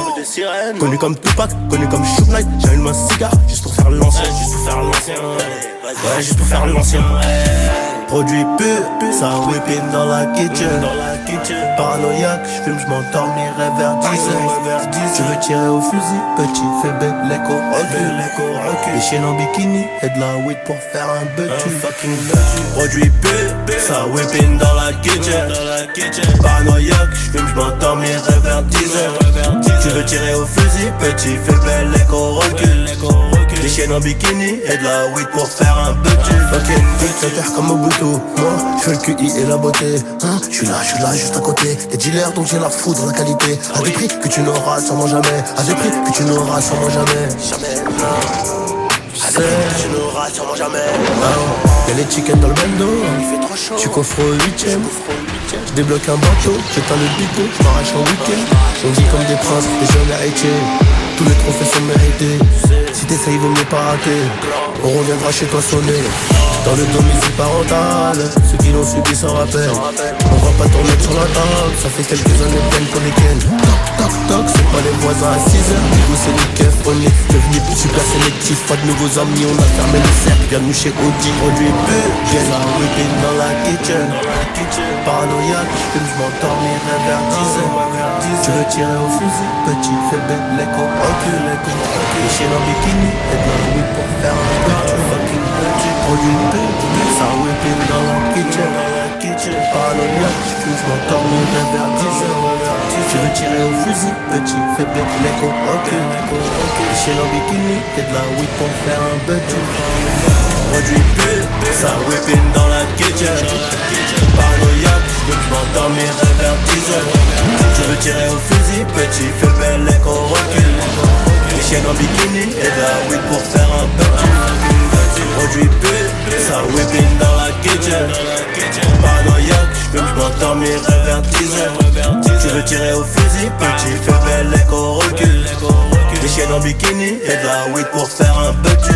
S1: Connu comme Tupac, connu comme Shook Knight. J'allume un cigare juste pour faire l'ancien. Ouais, juste pour faire l'ancien. Produit pur, ça whipping dans la kitchen. Paranoïaque, j'fume, j'm'endormirai vers 10h. Je veux tirer au fusil, petit, fais bête, l'écho, recule. Les chiens en bikini et de la weed pour faire un butu. Produit pur, ça whipping dans la kitchen. Paranoïaque, j'fume, j'm'endormirai vers 10h. Tu veux tirer au fusil, petit, fais belle, l'écho, recule. Les chiennes en bikini et de la weed pour faire un butu. Ok, vite, ça terre comme Mobutu. Moi, je fais le QI et la beauté. Hein, je suis là, juste à côté. Des dealers dont j'ai la foudre, la qualité. À des prix que tu n'auras sûrement jamais. À des prix que tu n'auras sûrement jamais. Tu n'auras sûrement jamais. Y'a les chickens dans le bando. Il fait trop chaud. Tu coffres au 8ème. Je débloque un bateau, j'éteins le bico, je m'arrache en week-end. On vit comme des princes, des jeunes héritiers. Tous les trophées sont mérités. Si t'essayes, vaut mieux pas rater. On reviendra chez toi sonner. Dans le domicile parental, ceux qui l'ont subi s'en rappellent. On va pas tourner sur la table, ça fait quelques années pleines qu'on les ken. Toc toc toc, c'est pas les voisins à 6h. Du coup c'est du keuf, on est devenu super sélectif. Pas de nouveaux amis, on a fermé le cercle. Bienvenue chez Audi, produit peu. J'ai la whipping dans la kitchen. Paranoïaque, j'fume, j'm'endormirai vers 10h. Tu veux tirer au fusil, petit, fais bête, l'écho, recule. Les chiens en bikini et de la weed pour faire un butu. Fucking butu, produit peu. Ça whipping dans la kitchen. Paranoïaque, j'fume, j'm'endormirai vers 10h. Tu veux tirer au fusil, petit, fais bête, l'écho, recule. Les chiens en bikini et de la weed pour faire un butu. Produit peu, ça whipping dans la kitchen. Paranoïaque, j'm'endormirai vers 10h. Tu veux tirer au fusil, petit, fais belle, l'écho, recule. Les chiennes en bikini et de la weed pour faire un butu. Produit peu, ça whipping dans la kitchen. Paranoïaque, j'm'endormirai vers 10h. Tu veux tirer au fusil, petit, fais belle, l'écho, recule. Les chiennes en bikini et de la weed pour faire un butu.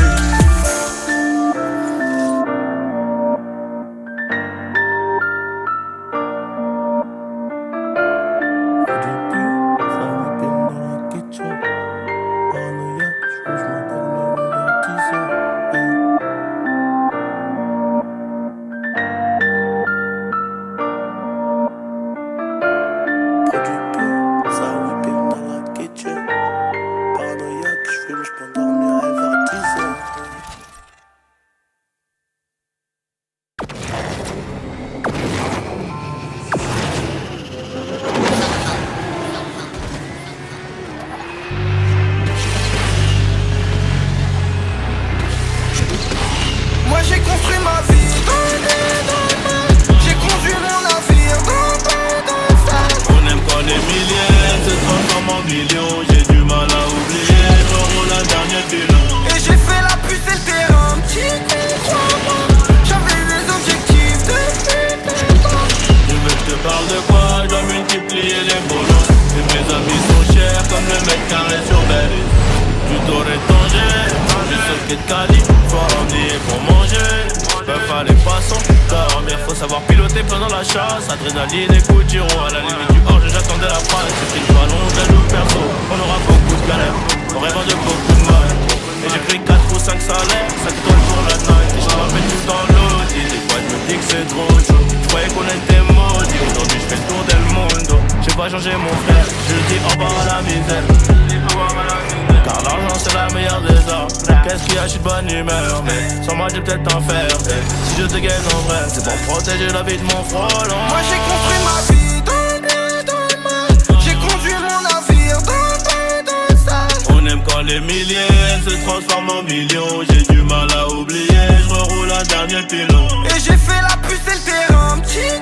S3: Adrénaline et coup de tiro à la limite du hors, j'attendais la phrase. J'ai pris le ballon, je la joue perso. On aura beaucoup de galères, en rêvant de beaucoup de mal. Et j'ai pris 4 ou 5 salaires, 5 étoiles pour la night. Et je me rappelle tout dans l'audi. Des fois je me dis que c'est trop chaud. Je croyais qu'on était maudits. Aujourd'hui je fais le tour del mundo. J'ai pas changé mon frère, je dis au revoir à la misère. Car l'argent c'est la meilleure des armes. Qu'est-ce qu'il y a, je suis de bonne humeur. Mais sans moi j'ai peut-être t'enfermer. Si je te gagne en vrai, c'est pour protéger la vie de mon frôlant.
S6: Moi j'ai construit ma vie dans le mal. J'ai conduit mon navire dans le sale.
S3: On aime quand les milliers se transforment en millions. J'ai du mal à oublier, je reroule un dernier pilon.
S6: Et j'ai fait la puce et le terrain, petit.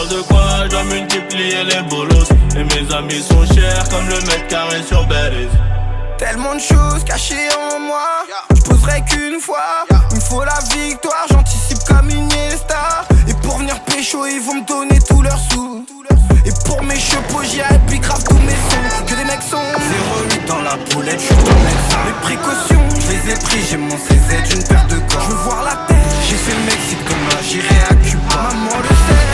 S3: de quoi je dois multiplier les bolos. Et mes amis sont chers comme le mètre carré sur Belize.
S6: Tellement de choses cachées en moi, je poserai qu'une fois. Il me faut la victoire, j'anticipe comme Iniesta. Et pour venir pécho, ils vont me donner tous leurs sous. Et pour mes chapeaux, j'irai puis grave tous mes sons. Que des mecs sont 0,8 dans la poulette, j'suis ton médecin. Les précautions, je les ai pris, j'ai mon CZ, une paire de gants. Je veux voir la terre, j'ai fait le Mexique demain, j'irai à Cuba. Maman le sait,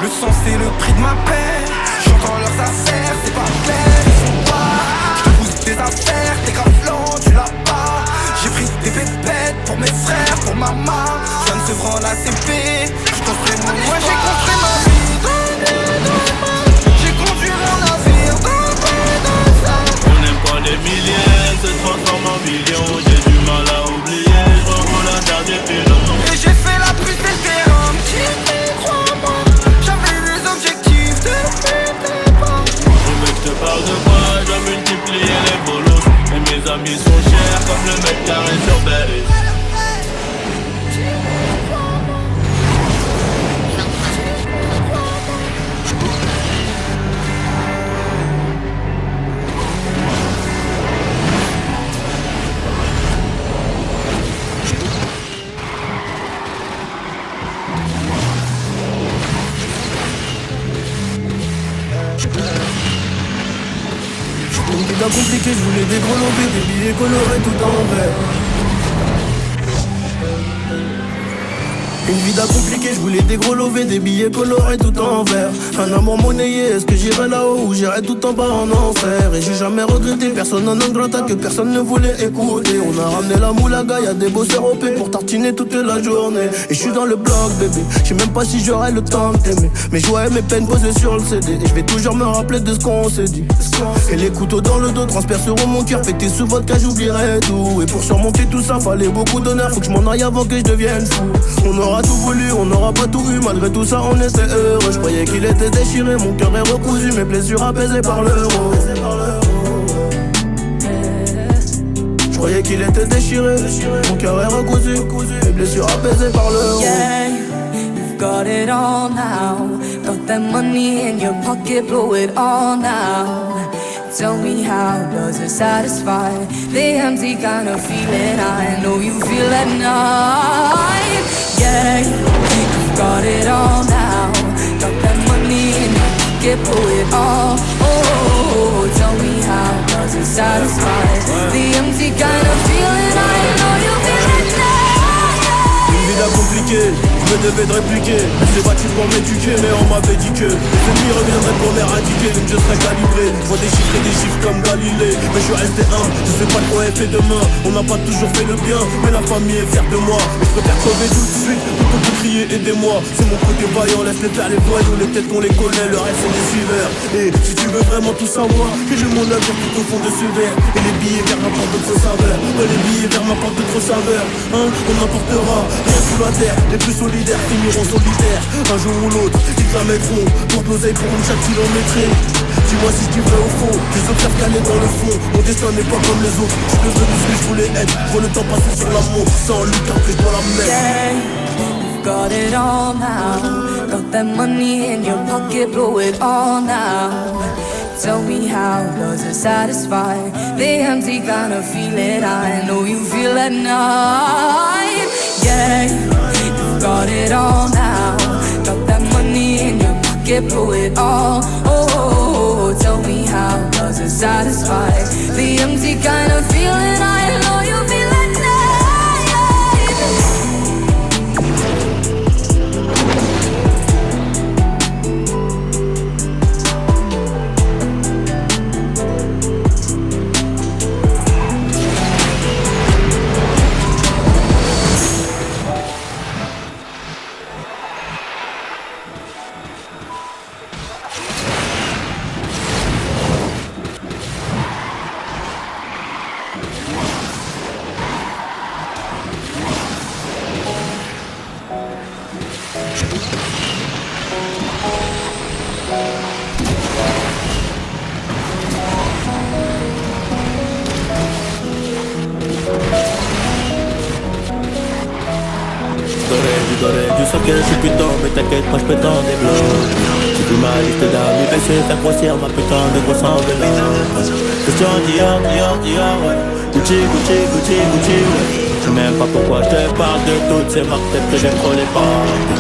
S6: le sang c'est le prix de ma paix. J'entends leurs affaires, c'est pas clair, ils sont pas. Des affaires, t'es grave lent, tu l'as pas. J'ai pris des pépettes pour mes frères, pour maman. Je viens de se rendre la CP, je construis mon histoire. Moi j'ai construit ma vie dans j'ai conduit mon navire dans ça.
S3: On n'aime pas les milliers, se transforme en millions. J'ai du mal à oublier, je reprends la dernière pilon.
S6: Et j'ai fait la pute et le terrain, crois-moi. J'avais des objectifs de pas.
S3: Je veux que je te parle de quoi, je dois multiplier les bolos. Et mes amis sont chers comme le mètre carré sur Belize.
S1: Une vie bien compliquée, je voulais des gros lobés, des billets colorés tout en vert. Une vie compliquée, je voulais des gros lovés, des billets colorés tout en vert. Un amour monnayé, est-ce que j'irai là-haut ou j'irai tout en bas en enfer? Et j'ai jamais regretté, personne en ingrata que personne ne voulait écouter. On a ramené la moulaga, y'a des bosseurs OP pour tartiner toute la journée. Et je suis dans le bloc bébé, je sais même pas si j'aurai le temps de t'aimer. Mais je voyais mes peines posées sur le CD et je vais toujours me rappeler de ce qu'on s'est dit. Et les couteaux dans le dos transperceront mon cœur, pété sous vodka j'oublierai tout. Et pour surmonter tout ça, fallait beaucoup d'honneur, faut que je m'en aille avant que je devienne fou. On aura tout voulu, on n'aura pas tout eu, malgré tout ça on était heureux. Je croyais qu'il était déchiré, mon cœur est recousu, mes blessures apaisées par l'euro. Je croyais qu'il était déchiré, mon cœur est recousu, mes blessures apaisées par l'euro.
S7: Yeah, you've got it all now. Got that money in your pocket, blow it all now. Tell me how does it satisfy the empty kind of feeling I know you feel at night. Yeah, you've got it all now. Got that money in your pocket, blow it all. Oh, tell me how does it satisfy the empty kind of feeling I know you feel at night.
S1: Une vie compliquée, je me devais de répliquer. J'ai battu pour m'éduquer, mais on m'avait dit que les ennemis reviendraient pour m'éradiquer, donc je serais calibré. Je vois des chiffres comme Galilée, mais je suis resté humble. Je sais pas de quoi est fait demain. On n'a pas toujours fait le bien, mais la famille est fière de moi. Et je préfère crever tout de suite plutôt que de crier aidez-moi. C'est mon côté vaillant, laisse-les faire les voyous. Les têtes qu'on les connaît, le reste c'est des suiveurs. Et si tu veux vraiment tout savoir, que j'ai mon avenir tout au fond de ce verre. Et les billets vers m'apportent d'autres saveurs. Les billets vers m'apportent d'autres saveurs. Hein, on n'apportera rien sous la terre. Les plus solidaires finiront solitaires. Un jour ou l'autre, ils te la mettront pour poser pour une chaque kilométrée. Dis-moi si tu veux au fond, je observe calé dans le fond. Mon destin n'est pas comme les autres. Je suis devenu ce que je voulais être. Je vois le temps passer sur l'amour. Sans lui car que je dois la mettre.
S7: Yeah, you've got it all now. Got that money in your pocket, blow it all now. Tell me how does it satisfy the empty kind of feeling I know you feel at night. Yeah, you've got it all now. Got that money in your pocket, blow it all. Oh, tell me how does it satisfy the empty kind of feeling I know you feel at night.
S3: du doré, du sang que je suis putain, mais t'inquiète pas, je peux t'en débloquer. J'ai vu ma liste d'amis baisser, faire grossir ma putain de grosse enveloppe. Question Dior, ouais. Gucci, ouais. Je sais même pas pourquoi je te parle de toutes ces marques, peut-être que j'aime trop les portes.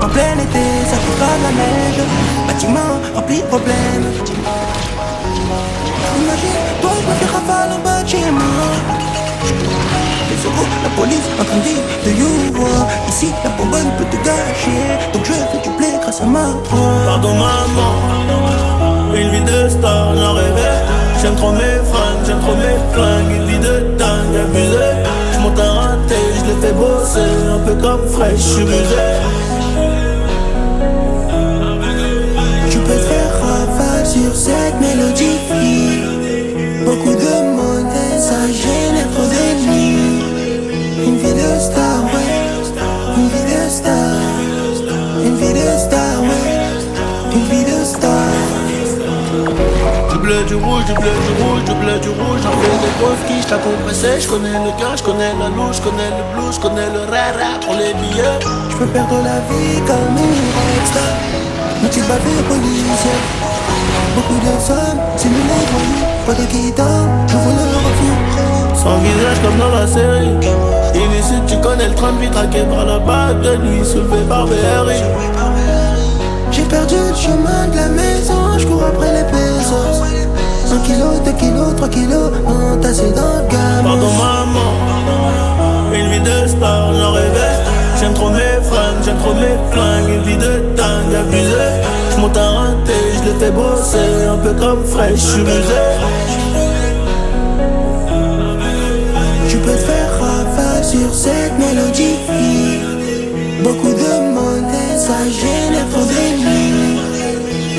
S6: En plein été, ça fera de la neige. Bâtiment rempli de problèmes. Imagine, toi je me fais rafale en bâtiment. Les euros, la police en train de dire de you. Ici, la bonbonne peut te gâcher. Donc je fais du blé grâce à ma voix.
S3: Pardon maman, une vie de star, j'en rêvais. J'aime trop mes fringues, j'aime trop mes flingues. Une vie de dingue, abusé. J'monte un raté, je les fais bosser. Un peu comme fraîche, j'suis rusé.
S6: Tu peux te faire rafale sur cette mélodie. Beaucoup de monde et ça génère trop d'ennemis. Une vie de star, ouais. Une vie de star. Une vie de star, ouais. Une vie de star.
S1: Du bleu, du rouge, du bleu, du rouge, du bleu, du rouge. J'en fais des grosses quiches, t'as compressé. J'connais le gars, j'connais la louche, j'connais le blues, j'connais le rara pour les billets.
S6: J'peux perdre la vie comme une rockstar. Mais tu vas faire policier. Beaucoup de sommes, c'est nous les voyous. Pas de guitare, j'ouvre le refus.
S1: Sans visage comme dans la série. Illicite, tu connais le train de vie traqué par la bague de nuit, soulevé par BRI.
S6: J'ai perdu le chemin de la maison, j'cours après les pesos. 1 kilo, 2 kilos, 3 kilos, entassés dans le gamin.
S3: Pardon maman, une vie de star, j'en rêvais. J'aime trop mes fringues, j'aime trop mes flingues. Une vie de dingue, abusé. J'monte un raté, je les fais bosser. Un peu comme fraîche, j'suis rusé.
S6: Tu peux te faire rafale sur cette mélodie. Beaucoup de monde et ça génère trop d'ennemis.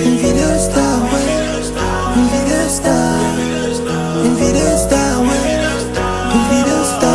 S6: Une vie de star, ouais. Une vie de star. Une vie de star, ouais. Une vie de star.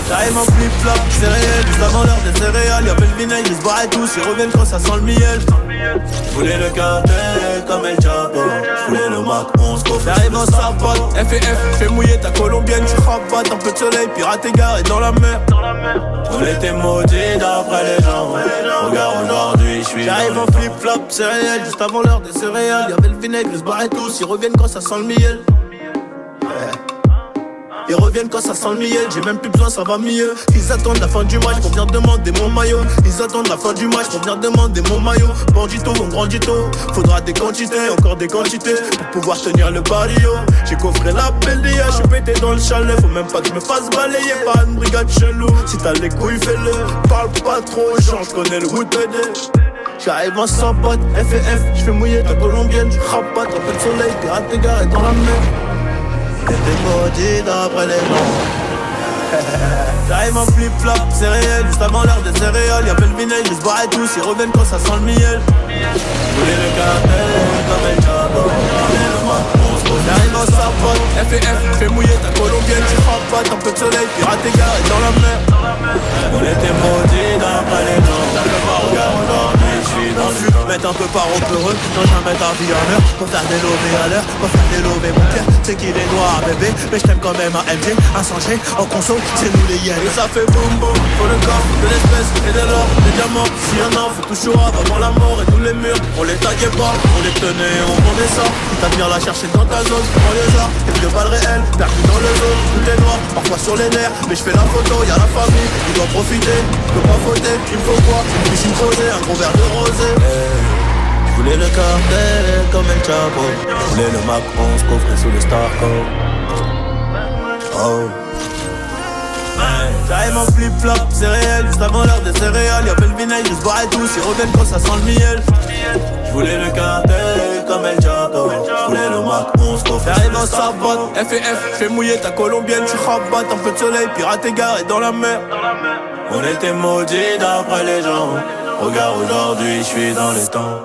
S3: J'arrive en flip-flop, c'est réel, juste avant l'heure des céréales. Y'avait le vinaigre, ils se barraient tous, ils reviennent quand ça sent le miel. J'voulais le cartel comme El Chapo, j'voulais le Mac 11 coffre. J'arrive en sapote, FF, j'fais mouiller ta colombienne. Tu rabattes un peu de soleil, pirate égaré dans la mer. On était maudits d'après les gens, regarde aujourd'hui j'suis. J'arrive en flip-flop, c'est réel, juste avant l'heure des céréales. Y'avait le vinaigre, ils se barraient tous, ils reviennent quand ça sent le miel. Ils reviennent quand ça sent le miel, j'ai même plus besoin, ça va mieux. Ils attendent la fin du match pour venir demander mon maillot. Ils attendent la fin du match pour venir demander mon maillot. Bandito, mon grandito, faudra des quantités, encore des quantités pour pouvoir tenir le barrio. J'ai coffré la PLDA, je suis pété dans le chalet. Faut même pas que je me fasse balayer par une brigade chelou. Si t'as les couilles, fais-le, parle pas trop, change, connais le route de. J'arrive en sans pote, FF, j'fais mouiller ta colombienne. J'rabatte, un peu de soleil, pirate égaré dans la mer. T'es maudit d'après les gens. J'arrive en flip-flop, c'est réel, juste avant l'heure des céréales. Y'avait le vinaigre, ils se barraient tous, ils reviennent quand ça sent le miel. J'voulais le cartel comme El Chapo, j'voulais le Mac 11 coffre. J'arrive en sapote, FF, j'fais mouiller ta colombienne. Tu rabattes, un peu de soleil, pirate égaré dans la mer. On était maudits d'après les gens. T'as le voir, regarde aujourd'hui, j'suis dans le fut. Mettre un peu peureux, non jamais ta vie à l'heure. Pour faire des lovés à l'heure, pour faire des lovés mon cœur. C'est qu'il est noir bébé, mais je t'aime quand même à MG. Un 100G en conso, c'est nous les hyènes.
S1: Et ça fait boum boum, pour le corps, de l'espèce et de l'or, des diamants. Si y en a, faut tout chaud avant la mort. Et nous les murs, on les taguait pas, on les tenait, on vendait ça. Tu t'admires la chercher dans ta zone, prends les arts. Quelques balles réelles, perdu dans le zone. Tout est noir, parfois sur les nerfs. Mais je fais la photo, y'a la famille, il doit profiter. Je peux pas fauter, il me faut quoi? Une piscine creusée, un gros verre de rosé. Je voulais le cartel comme El Chapo. Je voulais le Mac 11 coffré sous le Starco. Oh. J'avais mon flip-flop, c'est réel, juste avant l'heure des céréales. Y'avait le vinaigre, ils se boiraient tous, ils reviennent quand ça sent le miel. J'voulais le cartel comme El Chapo. J'voulais le Mac 11 coffré. J'arrive en sabote, FF, j'fais mouiller ta colombienne. Tu rabattes un peu de soleil, pirate égaré dans la mer. On était maudits d'après les gens. Regarde aujourd'hui, j'suis dans les temps.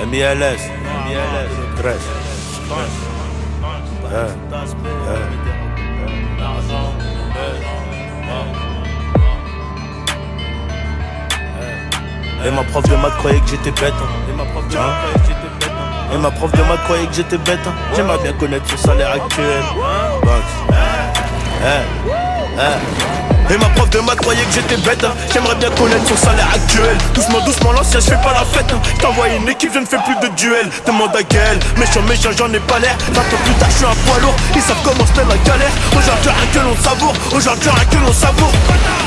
S1: MLS, 13. Et ma prof de maths croyait que j'étais bête. Et ma prof de maths croyait que j'étais bête. J'aimerais bien connaître son salaire actuel. Et ma prof de maths croyait que j'étais bête. J'aimerais bien connaître son salaire actuel. Doucement, doucement, l'ancien, je fais pas la fête. J't'envoie une équipe, je ne fais plus de duel. Demande à Gaël, méchant, j'en ai pas l'air. 20 ans plus tard, je suis un poids lourd. Ils savent comment se la galère. Aujourd'hui, rien que l'on savoure. Aujourd'hui, rien que l'on savoure.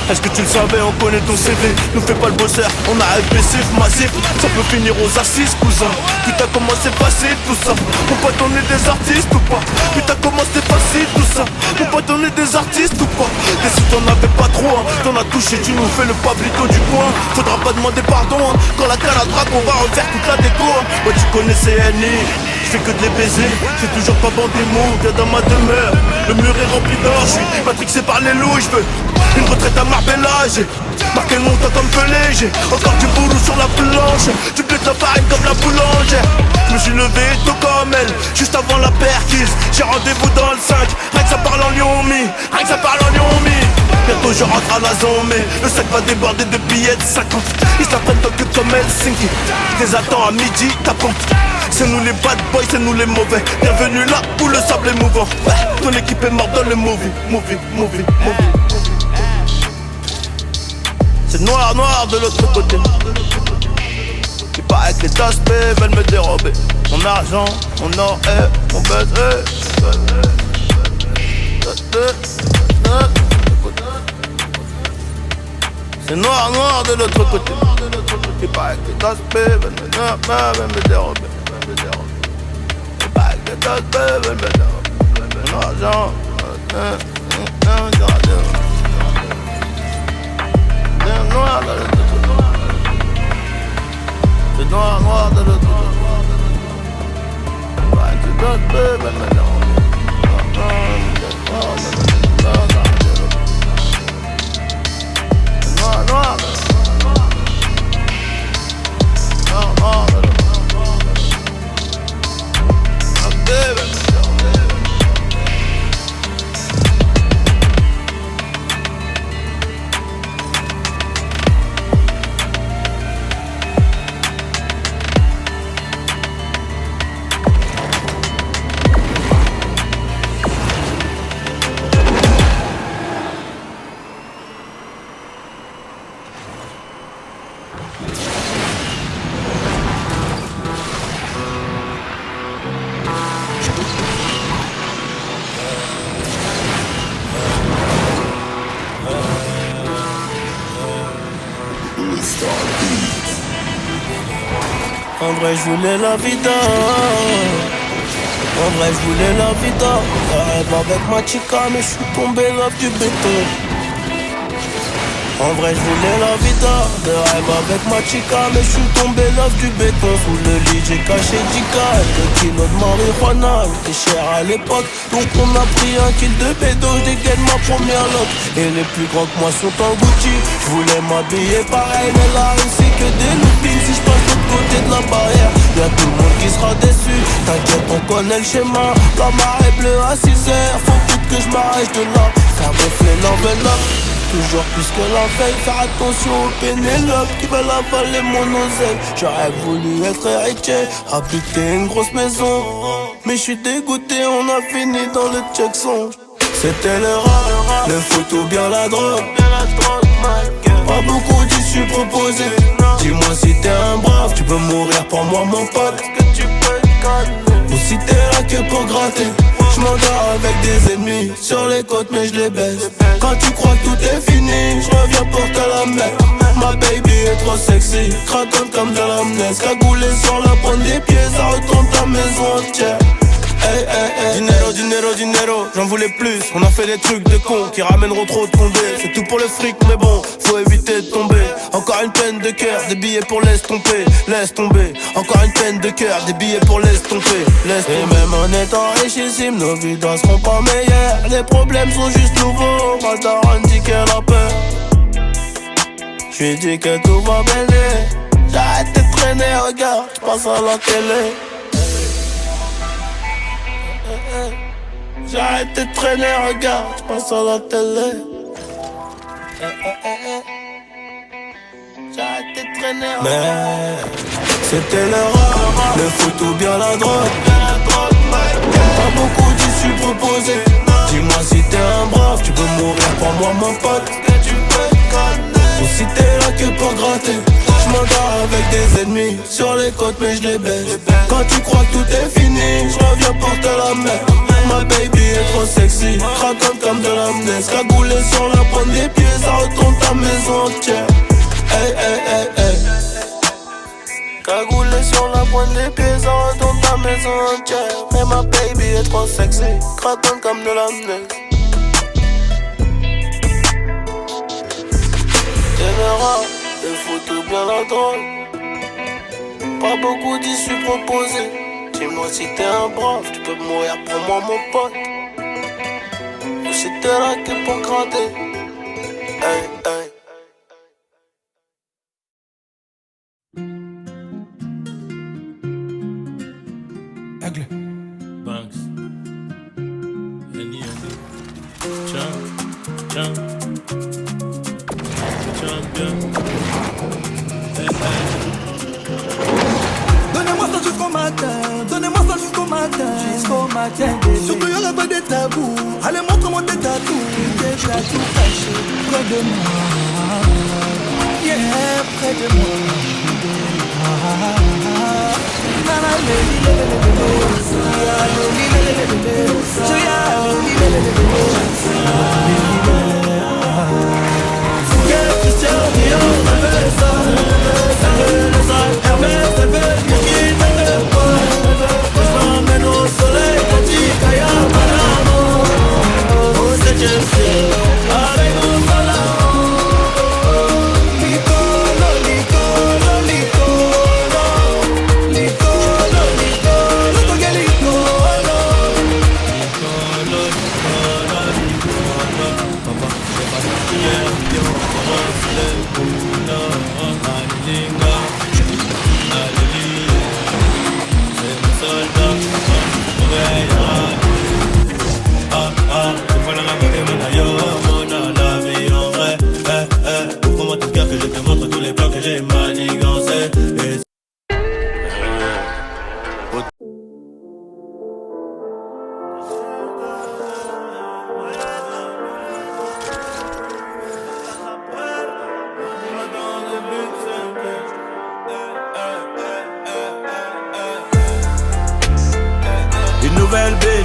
S1: Est-ce que tu le savais, on connaît ton CV. Nous fais pas le bosseur, on a agressif, massif. Ça peut finir aux assises, cousin. Putain, comment c'est facile tout ça. Mon pote, on est des artistes ou pas. Putain, comment c'est facile tout ça. Mon pote, on est des artistes ou pas. Et si t'en avais pas trop, hein, t'en as touché, tu nous fais le pablito du coin. Faudra pas demander pardon, hein. Quand la canne attrape, on va refaire toute la déco, hein. Ouais, tu connais CNI, je fais que de les baiser. J'ai toujours pas bandé mots, viens dans ma demeure. Le mur est rempli d'or, je suis matrixé par les loups. Je veux une retraite à Marbella, j'ai marqué le montant comme Pelé. J'ai encore du boulot sur la planche, du blé de la farine comme la boulangère. Je me suis levé tôt comme elle, juste avant la perquise. J'ai rendez-vous dans le 5, rien que ça parle en Lyon-Mi. Rien que ça parle en Lyon-Mi. Bientôt je rentre à la zone, mais le sac va déborder de billets de 50. Ils s'apprennent que comme Helsinki. Les attends à midi, tapons. C'est nous les bad boys, c'est nous les mauvais. Bienvenue là où le sable est mouvant. Ton équipe est morte dans le movie. C'est noir, noir de l'autre côté. Il paraît que les aspects veulent me dérober mon argent, mon or et mon buzz. C'est noir, noir de l'autre côté. Il paraît que les aspects veulent me dérober. Il paraît que les aspects veulent me dérober mon argent. C'est noir de l'autre côté. C'est noir, noir de l'autre côté. Il paraît que les aspects veulent me dérober. Noir, En vrai je voulais la vida. En vrai je voulais la vida. Rêve avec ma chica mais je suis tombé love du béton. En vrai je voulais la vida de rêve avec ma chica, mais je suis tombé love du béton. Sous le lit j'ai caché 10K, 2 kilos de marijuana, j'étais cher à l'époque. Donc on a pris 1 kilo de bédo, je dégaine ma première loque. Et les plus grands que moi sont en Gucci. Je voulais m'habiller pareil, mais la rue c'est que des loopings. Si je passe de l'autre côté de la barrière, y'a tout le monde qui sera déçu. T'inquiète, on connaît le schéma. La marée bleue à 6h, faut vite que je m'arrête de là. Faire gonfler l'enveloppe, toujours plus que la veille. Faire attention aux Pénélope qui veulent avaler mon oseille. J'aurais voulu être héritier, habiter une grosse maison, mais je suis dégoûté, on a fini dans le check-son. C'était le rap, le foot ou bien la drogue. Pas beaucoup d'issues proposées. Dis-moi si t'es un brave, tu peux mourir pour moi mon pote. Est-ce que tu peux te calmer? Ou si t'es là que pour gratter. Je m'endors avec des ennemis sur les côtes mais je les baisse. Quand tu crois que tout est fini, je reviens pour te la mettre. Ma baby est trop sexy, craquante comme de l'amnèse. Cagoulée sur la pointe des pieds, ça retourne ta maison entière. Hey, hey, hey. Dinero, dinero, dinero, j'en voulais plus. On a fait des trucs de cons qui ramèneront trop de condés. C'est tout pour le fric, mais bon, faut éviter de tomber. Encore une peine de cœur, des billets pour laisse tomber, laisse tomber. Encore une peine de cœur, des billets pour laisse tomber, laisse tomber. Et même en étant richissimes, nos vies ne seront pas meilleures. Les problèmes sont juste nouveaux, ma daronne dit qu'elle a peur. J'lui dis que tout va bien. J'arrête de traîner, regarde, j'passe à la télé. J'arrête de traîner, regarde, j'passe à la télé. J'arrête de traîner, mais c'était le rap, le foot ou bien la drogue. Pas beaucoup d'issues proposées. Dis-moi si t'es un brave, tu peux mourir pour moi mon pote. Est-ce que tu peux te calmer? Ou si t'es là que pour gratter. Je m'endors avec des ennemis sur les côtes mais je les baisse. Quand tu crois que tout est fini, je reviens pour te la mettre. Ma baby est trop sexy, craquante comme de l'amnèse. Cagoulée sur la pointe des pieds, ça retourne ta maison entière. Hey, hey, hey, hey. Cagoulée sur la pointe des pieds, ça retourne ta maison entière. Mais ma baby est trop sexy, craquante comme de l'amnèse. Et le rap, le foot ou bien la drogue. Pas beaucoup d'issues proposées. Dis-moi si t'es un brave, tu peux mourir pour moi mon pote. Ou si t'es là que pour gratter. Hey, hey.
S2: Aigle Banks N.I.M. Tiens bien. Hey, hey.
S8: Donnez-moi ça jusqu'au matin, donnez-moi ça jusqu'au matin. Jusqu'au matin, baby. Surtout y'aura pas de tabou. Allez montre-moi tes tatous. Tes tatous cachés près de moi. Yeah, près de moi. Christian Dior, elle veut ça, elle veut le sale, Hermès, elle veut le kit, elle veut pas. Je m'emmène au soleil, petit Kaya, Panama, au 7ème ciel, avec mon salon. Licolo, licolo, licolo, licolo, licolo, toque licolo.
S2: Licolo, papa, j'ai pas de hier, ouvre-moi ton cœur que je te montre tous les plans que j'ai manigancés.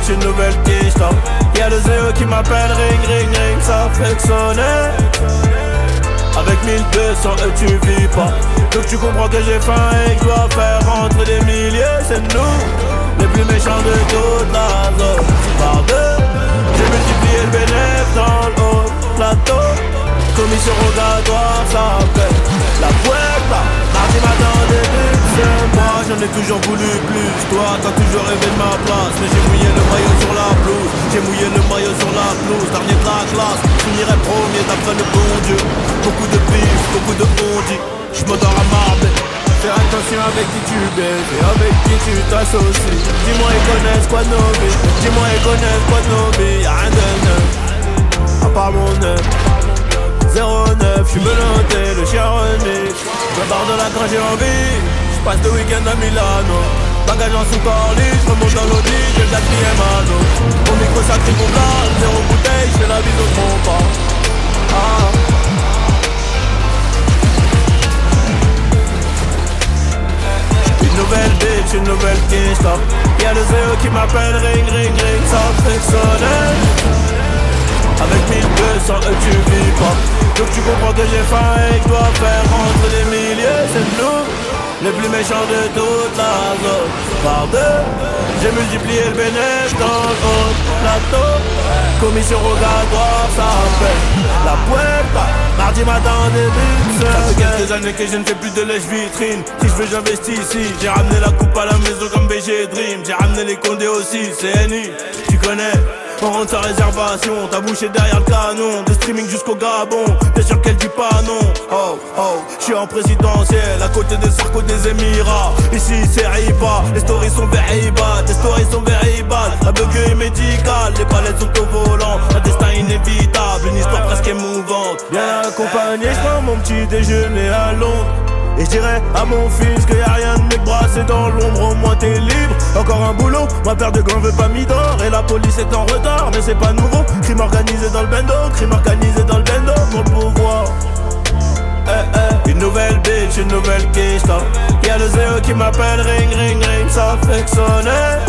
S2: Une nouvelle quiche, y'a le Zéo qui m'appelle, ring, ring, ring, ça fait que sonner. Avec 1200 tu vis pas. Donc tu comprends que j'ai faim et que je dois faire rentrer des milliers. C'est nous, les plus méchants de toute la zone. Par deux, j'ai multiplié le bénéfice dans le haut plateau. Commis
S3: commission rogatoire s'appelle la puerta. Mardi matin début de semaine. Moi j'en ai toujours voulu plus. Toi t'as toujours rêvé de ma place. Mais j'ai mouillé le maillot sur la blouse. J'ai mouillé le maillot sur la blouse. Dernier de la classe, finirai premier d'après le bon Dieu. Beaucoup de bif, beaucoup de on-dit. J'm'endors à Marbella. Fais attention avec qui tu baises et avec qui tu t'associes. Dis-moi ils connaissent quoi de nos vies. Dis-moi ils connaissent quoi de nos vies. Y'a rien de neuf, à part mon œuf. 09, j'suis menotté, le chien rené. Je barre de la quand j'ai envie. J'passe le week-end à Milano. Bagage en sous-corlis, j'remonte dans l'audi, j'ai de la Triemano. Mon micro ça crie mon blague, zéro bouteille, j'fais la bise au trompe. Une nouvelle bitch, une nouvelle question. Y'a le zéro qui m'appelle, ring, ring, ring, ça fait sonner. Avec 1200 tu vis pas. Donc tu comprends que j'ai faim et que je dois faire rentrer des milliers. C'est nous, les plus méchants de toute la zone. Par deux, j'ai multiplié le bénéfice dans le haut plateau. Commission rogatoire, ça appelle la puerta. Mardi matin début de semaine. Ça fait quelques années que je ne fais plus de lèche-vitrine. Si je veux j'investis ici. J'ai ramené la coupe à la maison comme BG Dream. J'ai ramené les condés aussi, CNI, tu connais. On rentre sa réservation, t'as bouché derrière le canon. De streaming jusqu'au Gabon, bien sûr qu'elle dit pas non. Oh, oh, j'suis en présidentiel, à côté de Sarko des Émirats. Ici c'est Riba, les stories sont very bad. Les stories sont very bad, la bug est médicale. Les palettes sont au volant, un destin inévitable. Une histoire presque émouvante. Bien accompagné, j'prends mon petit déjeuner à Londres. Et je dirais à mon fils qu'il y a rien de mieux que brasser dans l'ombre, au moins t'es libre. Encore un boulot, ma paire de gants veut pas m'y d'or. Et la police est en retard, mais c'est pas nouveau. Crime organisé dans le bendo, crime organisé dans le bendo. Pour le pouvoir, une nouvelle bitch, une nouvelle question. Y'a le zéro qui m'appelle, ring, ring, ring, ça fait que sonner.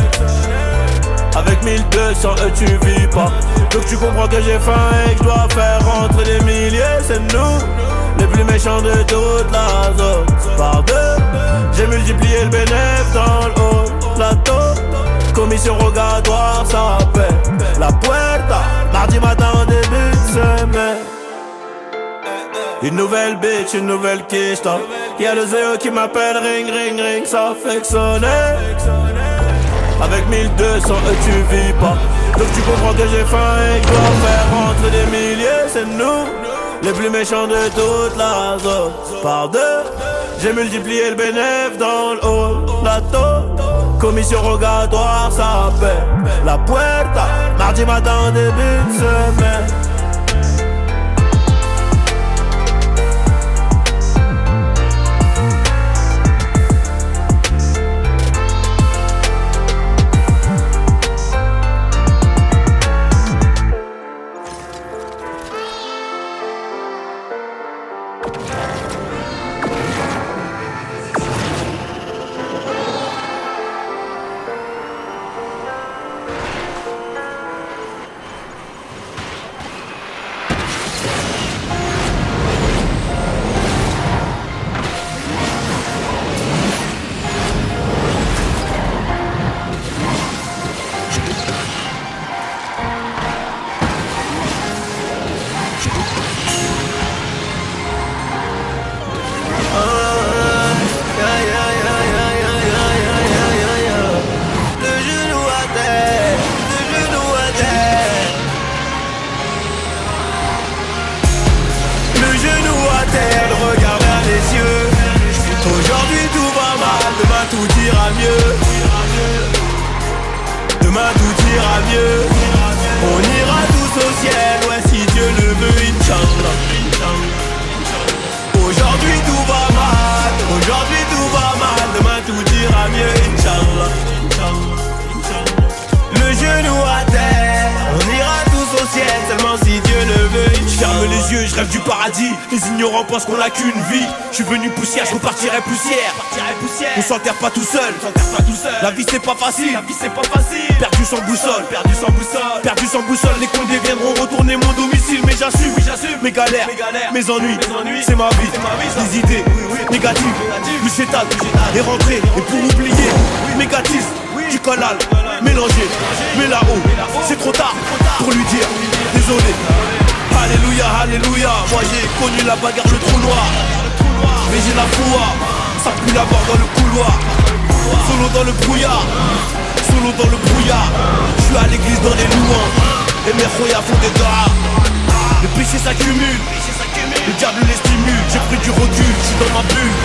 S3: Avec 1200 tu vis pas. Donc tu comprends que j'ai faim et que je dois faire rentrer des milliers. C'est nous, les plus méchants de toute la zone. Par deux, j'ai multiplié le bénéfice dans le haut plateau. Commission rogatoire, ça appelle la puerta. Mardi matin en début de semaine. Une nouvelle bitch, une nouvelle question. Y'a le zéro qui m'appelle, ring, ring, ring, ça fait que sonner. Avec 1200 tu vis pas. Donc tu comprends que j'ai faim et que je dois faire rentrer des milliers. C'est nous, les plus méchants de toute la zone. Par deux, j'ai multiplié le bénéfice dans le haut plateau. Commission rogatoire, ça appelle la puerta. Mardi matin début de semaine. Tout ira mieux. Demain tout ira mieux. On ira tous au ciel, ouais si Dieu le veut, Inch'Allah. Aujourd'hui tout va mal, aujourd'hui tout va mal. Demain tout ira mieux, Inch'Allah. Le genou à terre, on ira tous au ciel, seulement si Dieu le veut, Inch'Allah. Ferme les yeux, je rêve du paradis. Les ignorants pensent qu'on n'a qu'une vie. Je suis venu poussière, je repartirai poussière. On s'enterre pas tout seul. La vie c'est pas facile. Perdu sans boussole. Perdu sans boussole. Les condés viendront retourner mon domicile. Mais j'assume mes galères, mes ennuis. C'est ma vie. Les idées négatives. Le chétal est rentré. Et pour oublier, négatif. Du canal mélangé. Mais là-haut, c'est trop tard pour lui dire désolé.
S2: Alléluia, alléluia. Moi j'ai connu la bagarre, le trou noir. Mais j'ai la foi, ça pue la mort dans le couloir. Solo dans le brouillard, solo dans le brouillard. Je suis à l'église dans les louanges, et mes royas font des draps. Le péché s'accumule, le diable les stimule. J'ai pris du recul, je suis dans ma bulle.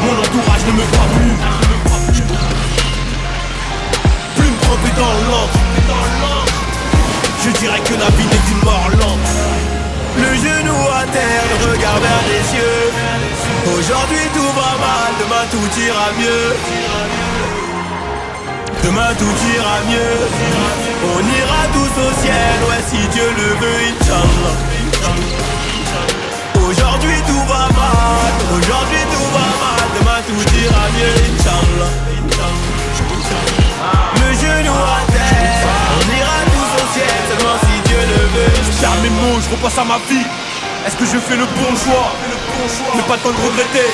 S2: Mon entourage ne me croit plus. Plume trempée dans l'encre. Je dirais que la vie n'est qu'une mort lente.
S3: Le genou à terre, le regard vers les cieux. Aujourd'hui tout va mal, demain tout ira mieux. Demain tout ira mieux. On ira tous au ciel, ouais si Dieu le veut, Inch'Allah. Aujourd'hui tout va mal, aujourd'hui tout va mal, demain tout ira mieux, Inch'Allah. Le genou à terre, on ira tous au ciel, seulement si Dieu le veut.
S2: Je perds mes mots, je repasse à ma vie. Est-ce que je fais le bon choix? Mais pas le temps de regretter.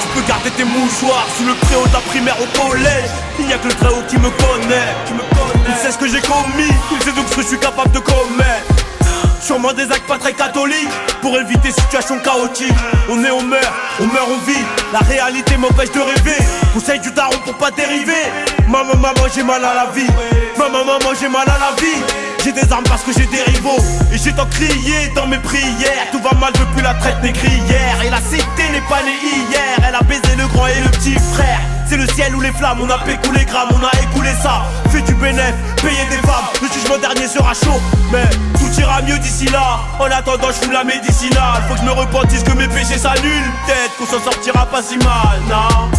S2: Tu peux garder tes mouchoirs sous le préau de la primaire au collège. Il n'y a que le très haut qui me connaît. Il sait ce que j'ai commis, il sait donc ce que je suis capable de commettre. Sûrement des actes pas très catholiques pour éviter situations chaotiques. On est, on meurt, on vit. La réalité m'empêche de rêver. Conseil du daron pour pas dériver. Maman, j'ai mal à la vie. Maman, j'ai mal à la vie. J'ai des armes parce que j'ai des rivaux. Et j'ai tant crié dans mes prières. Tout va mal depuis la traite négrière. Et la cité n'est pas née hier. Elle a baisé le grand et le petit frère. C'est le ciel ou les flammes, on a pécoulé les grammes, on a écoulé ça. Fait du bénéf, payer des femmes. Le jugement dernier sera chaud, mais tout ira mieux d'ici là. En attendant, je fume la médicinale. Faut que je me repentisse, que mes péchés s'annulent. Peut-être qu'on s'en sortira pas si mal, non.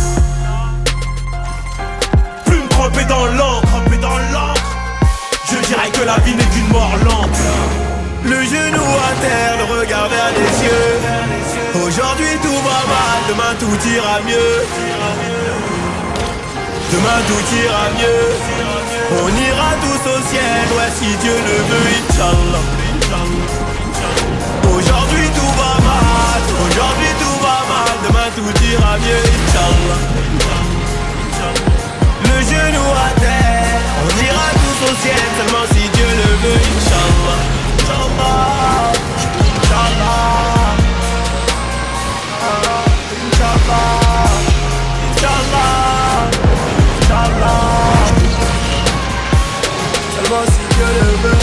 S2: Plume trempée dans l'encre, je dirais que la vie n'est qu'une mort lente.
S3: Le genou à terre, le regard vers les cieux. Aujourd'hui tout va mal, demain tout ira mieux. Demain tout ira mieux. On ira tous au ciel, ouais si Dieu le veut, Inch'Allah. Aujourd'hui tout va mal, aujourd'hui tout va mal, demain tout ira mieux, Inch'Allah. Le genou à terre, on ira tous au ciel, seulement si Dieu le veut, Inch'Allah. Inch'Allah, Inch'Allah, Inch'Allah, Inch'Allah, seulement si Dieu le veut.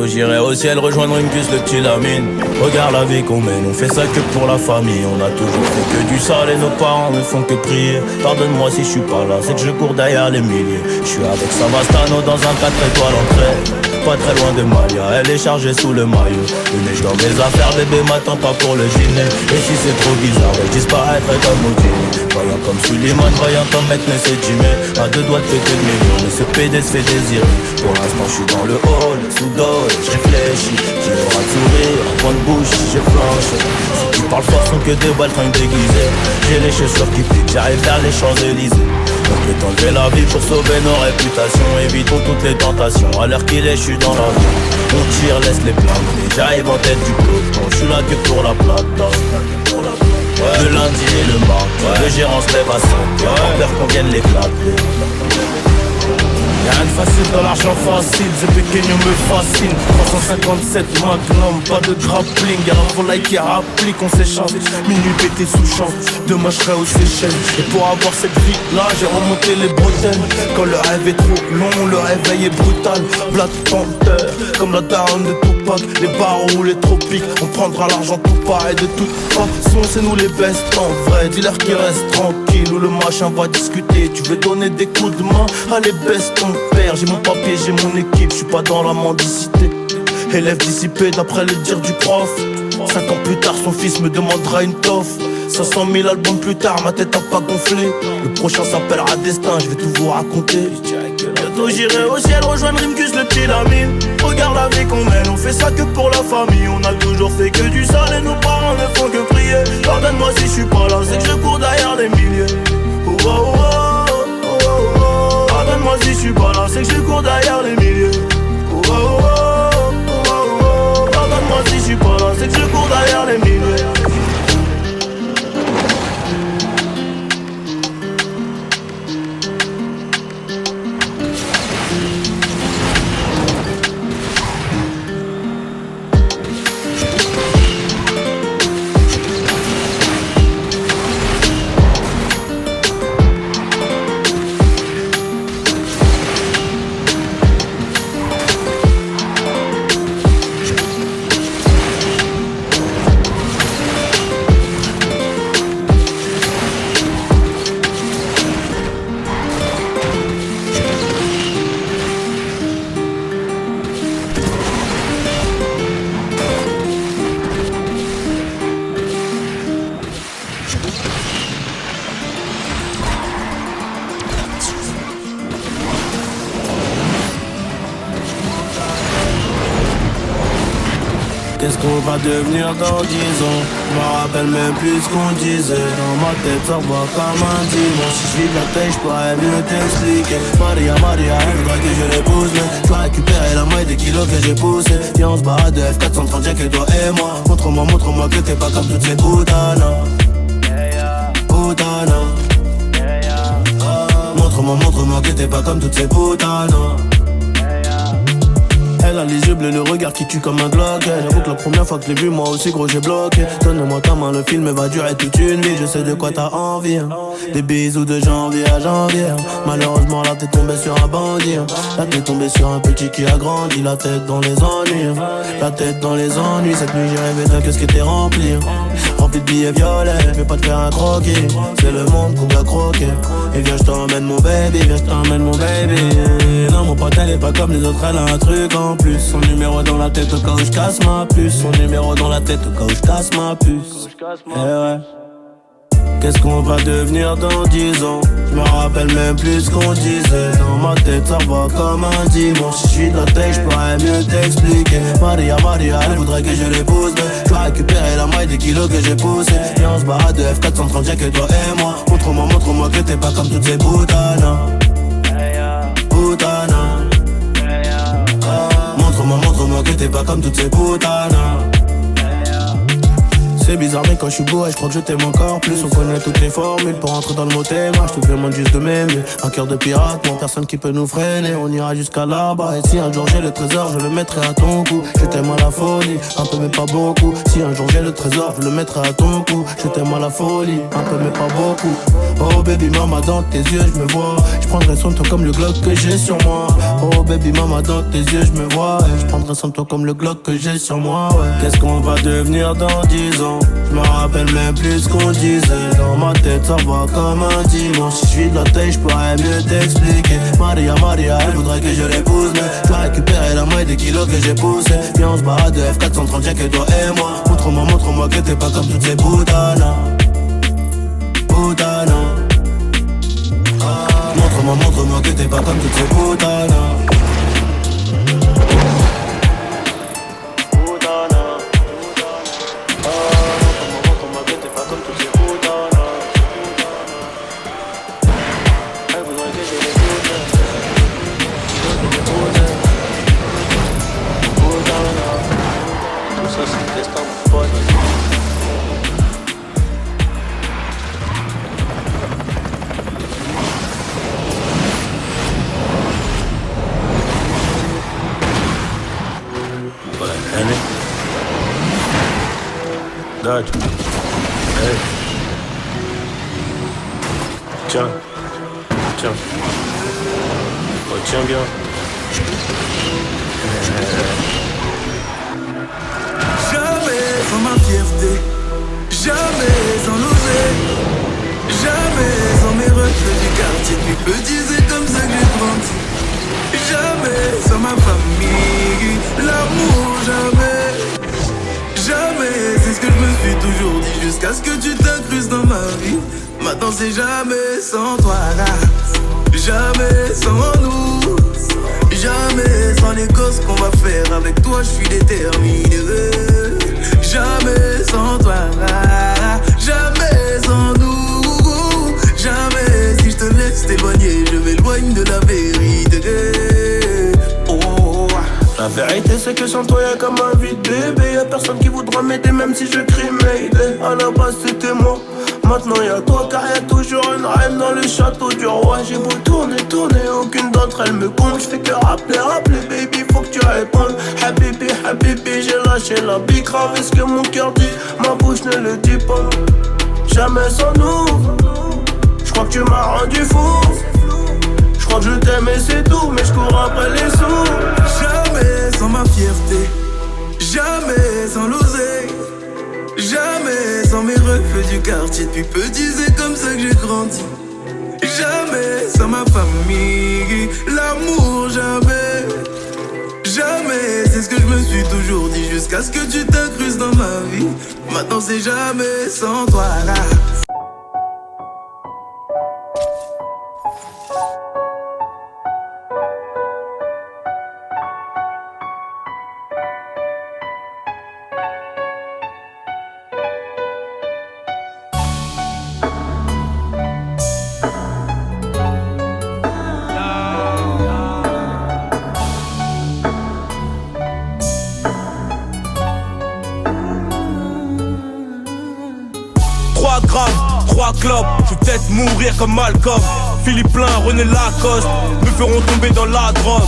S3: J'irai au ciel rejoindre une puce de petit Lamine. Regarde la vie qu'on mène, on fait ça que pour la famille. On a toujours fait que du sale et nos parents ne font que prier. Pardonne-moi si je suis pas là, c'est que je cours derrière les milliers. Je suis avec Savastano dans un 4 étoiles en trait. Pas très loin de Malia, elle est chargée sous le maillot. Mais je dans mes affaires, bébé m'attends pas pour le dîner. Et si c'est trop bizarre, je disparaître comme Houdini. Voyant comme Suleiman, voyant comme mec ne c'est Jimmy. À deux doigts de péter le million, mais ce PD se fait désirer. Pour l'instant je suis dans le hall, sous dos, je réfléchis. Qui aura le sourire, un point de bouche, je flanche. Si tu parles fort, sont que des baltringues déguisées. J'ai les chaussures qui piquent, j'arrive vers les Champs-Élysées. Donc le temps de faire la vie pour sauver nos réputations. Évitons toutes les tentations, à l'heure qu'il est, je suis dans la vie. On tire, laisse les plaintes, et j'arrive en tête du peloton. Je suis là que pour la plate. Le lundi et le mardi, le gérant se lève à 5h. En peur qu'on vienne l'éclater.
S1: Y'a rien de facile dans l'argent facile, The Pequeño me fascine. 357 Magnum, pas de grappling. Y'a un volaille qui applique, on s'échange. Minuit pété sous champ, demain je serai aux Seychelles. Et pour avoir cette vie là, j'ai remonté les bretelles. Quand le rêve est trop long, le réveil est brutal. Black Panther, comme la daronne de tout Tupac, les barreaux ou les tropiques. On prendra l'argent tout pareil de toute façon, c'est nous les bestes en vrai. Dis-leur qu'ils restent tranquilles ou le machin va discuter. Tu veux donner des coups de main, allez baisse ton père. J'ai mon papier, j'ai mon équipe, je suis pas dans la mendicité. Élève dissipé d'après le dire du prof. 5 ans plus tard, son fils me demandera une toffe. 500 000 albums plus tard, ma tête a pas gonflé. Le prochain s'appellera Destin, je vais tout vous raconter. Bientôt j'irai au ciel rejoindre Rimkus, le petit Lamine. Regarde la vie qu'on mène, on fait ça que pour la famille. On a toujours fait que du sale et nos parents ne font que prier. Pardonne-moi si je suis pas là, c'est que je cours derrière les milliers. Oh oh oh oh oh oh. Pardonne-moi si je suis pas là, c'est que je cours derrière les milliers. Oh oh oh oh oh. Pardonne-moi si je suis pas là, c'est que je cours derrière les milliers.
S3: Qu'est-ce qu'on va devenir dans 10 ans? Je me rappelle même plus ce qu'on disait. Dans ma tête ça va comme un dimanche. Si je vis de la tête, je pourrais mieux t'expliquer. Maria, elle voudrait que je l'épouse, mais je dois récupérer la moitié des kilos que j'ai poussé. Viens on se barre de F430, y'a que toi et moi. Montre-moi que t'es pas comme toutes ces putanas. Putanas. Montre-moi que t'es pas comme toutes ces putanas. Elle a les yeux bleus, le regard qui tue comme un Glock. J'avoue que la première fois que je l'ai vu, moi aussi gros j'ai bloqué. Donne-moi ta main, le film va durer toute une vie. Je sais de quoi t'as envie, hein. Des bisous de janvier à janvier, hein. Malheureusement là t'es tombé sur un bandit, hein. Là t'es tombé sur un petit qui a grandi. La tête dans les ennuis, hein. La tête dans les ennuis. Cette nuit j'ai rêvé d'un kiosque qui était rempli, hein. Rempli de billets violets, je vais pas te faire un croquis. C'est le monde qu'on va croquer. Et viens je t'emmène mon baby, viens je t'emmène mon baby. Non mon pote elle est pas comme les autres, elle a un truc en plus. Son numéro dans la tête au cas où je casse ma puce. Son numéro dans la tête au cas où je casse ma puce. Eh ouais. Qu'est-ce qu'on va devenir dans 10 ans? Je me rappelle même plus ce qu'on disait. Dans ma tête ça va comme un dimanche. Si je suis de la tête, je pourrais mieux t'expliquer. Maria, elle voudrait que je l'épouse, mais je dois récupérer la moitié des kilos que j'ai poussé. Et on se barre de F430, y'a que toi et moi. Montre-moi que t'es pas comme toutes ces putanas. Putanas. Montre-moi que t'es pas comme toutes ces putanas. C'est bizarre mais quand je suis beau, je crois que je t'aime encore plus. On connaît toutes les formules pour entrer dans le mot thème. Je te demande juste de m'aimer. Un cœur de pirate, non personne qui peut nous freiner. On ira jusqu'à là-bas. Et si un jour j'ai le trésor, je le mettrai à ton cou. Je t'aime à la folie, un peu mais pas beaucoup. Si un jour j'ai le trésor, je le mettrai à ton cou. Je t'aime à la folie, un peu mais pas beaucoup. Oh baby mama dans tes yeux je me vois. Je prendrai soin de toi comme le Glock que j'ai sur moi. Oh baby mama dans tes yeux je me vois. Je prendrai soin de toi comme le Glock que j'ai sur moi, ouais. Qu'est-ce qu'on va devenir dans 10 ans? Je me rappelle même plus ce qu'on disait. Dans ma tête ça va comme un dimanche. Si je suis de la tête je pourrais mieux t'expliquer. Maria, elle voudrait que je l'épouse, mais je dois récupérer la moitié des kilos que j'ai poussé. Viens on se barre de F430, y'a que toi et moi. Montre-moi que t'es pas comme toutes ces putanas. Putanas. Montre-moi que t'es pas comme toutes ces putanas. Dodge. Hey. Tiens. Oh, tiens bien.
S8: petit, c'est comme ça que j'ai grandi. Jamais sans ma famille, l'amour jamais. Jamais, c'est ce que je me suis toujours dit, jusqu'à ce que tu t'incrustes dans ma vie. Maintenant c'est jamais sans toi, jamais sans nous, jamais sans les gosses qu'on va faire. Avec toi je suis déterminé. Jamais sans toi, jamais sans nous, jamais si je te laisse t'éloigner, je m'éloigne de la vérité. Oh.
S3: La vérité c'est que sans toi y'a comme un vide bébé. Y'a personne qui voudra m'aider même si je crie Mayday. À la base c'était moi, maintenant y'a toi car y'a toujours une reine dans le château du roi. J'ai beau tourner, aucune d'entre elles me compte. J'fais que rappeler, baby faut que tu répondes. Habibi, j'ai lâché la big grave. Est-ce que mon cœur dit, ma bouche ne le dit pas. Jamais sans nous, j'crois que tu m'as rendu fou. J'crois que je t'aime et c'est tout, mais j'cours après les sous.
S8: Jamais sans ma fierté, jamais sans l'oseille, jamais sans mes refus du quartier. Depuis petit c'est comme ça que j'ai grandi. Jamais sans ma famille, l'amour jamais. Jamais, c'est ce que je me suis toujours dit, jusqu'à ce que tu t'incrustes dans ma vie. Maintenant c'est jamais sans toi là.
S2: Club, je vais peut-être mourir comme Malcolm. Philippe Plein, René Lacoste me feront tomber dans la drogue.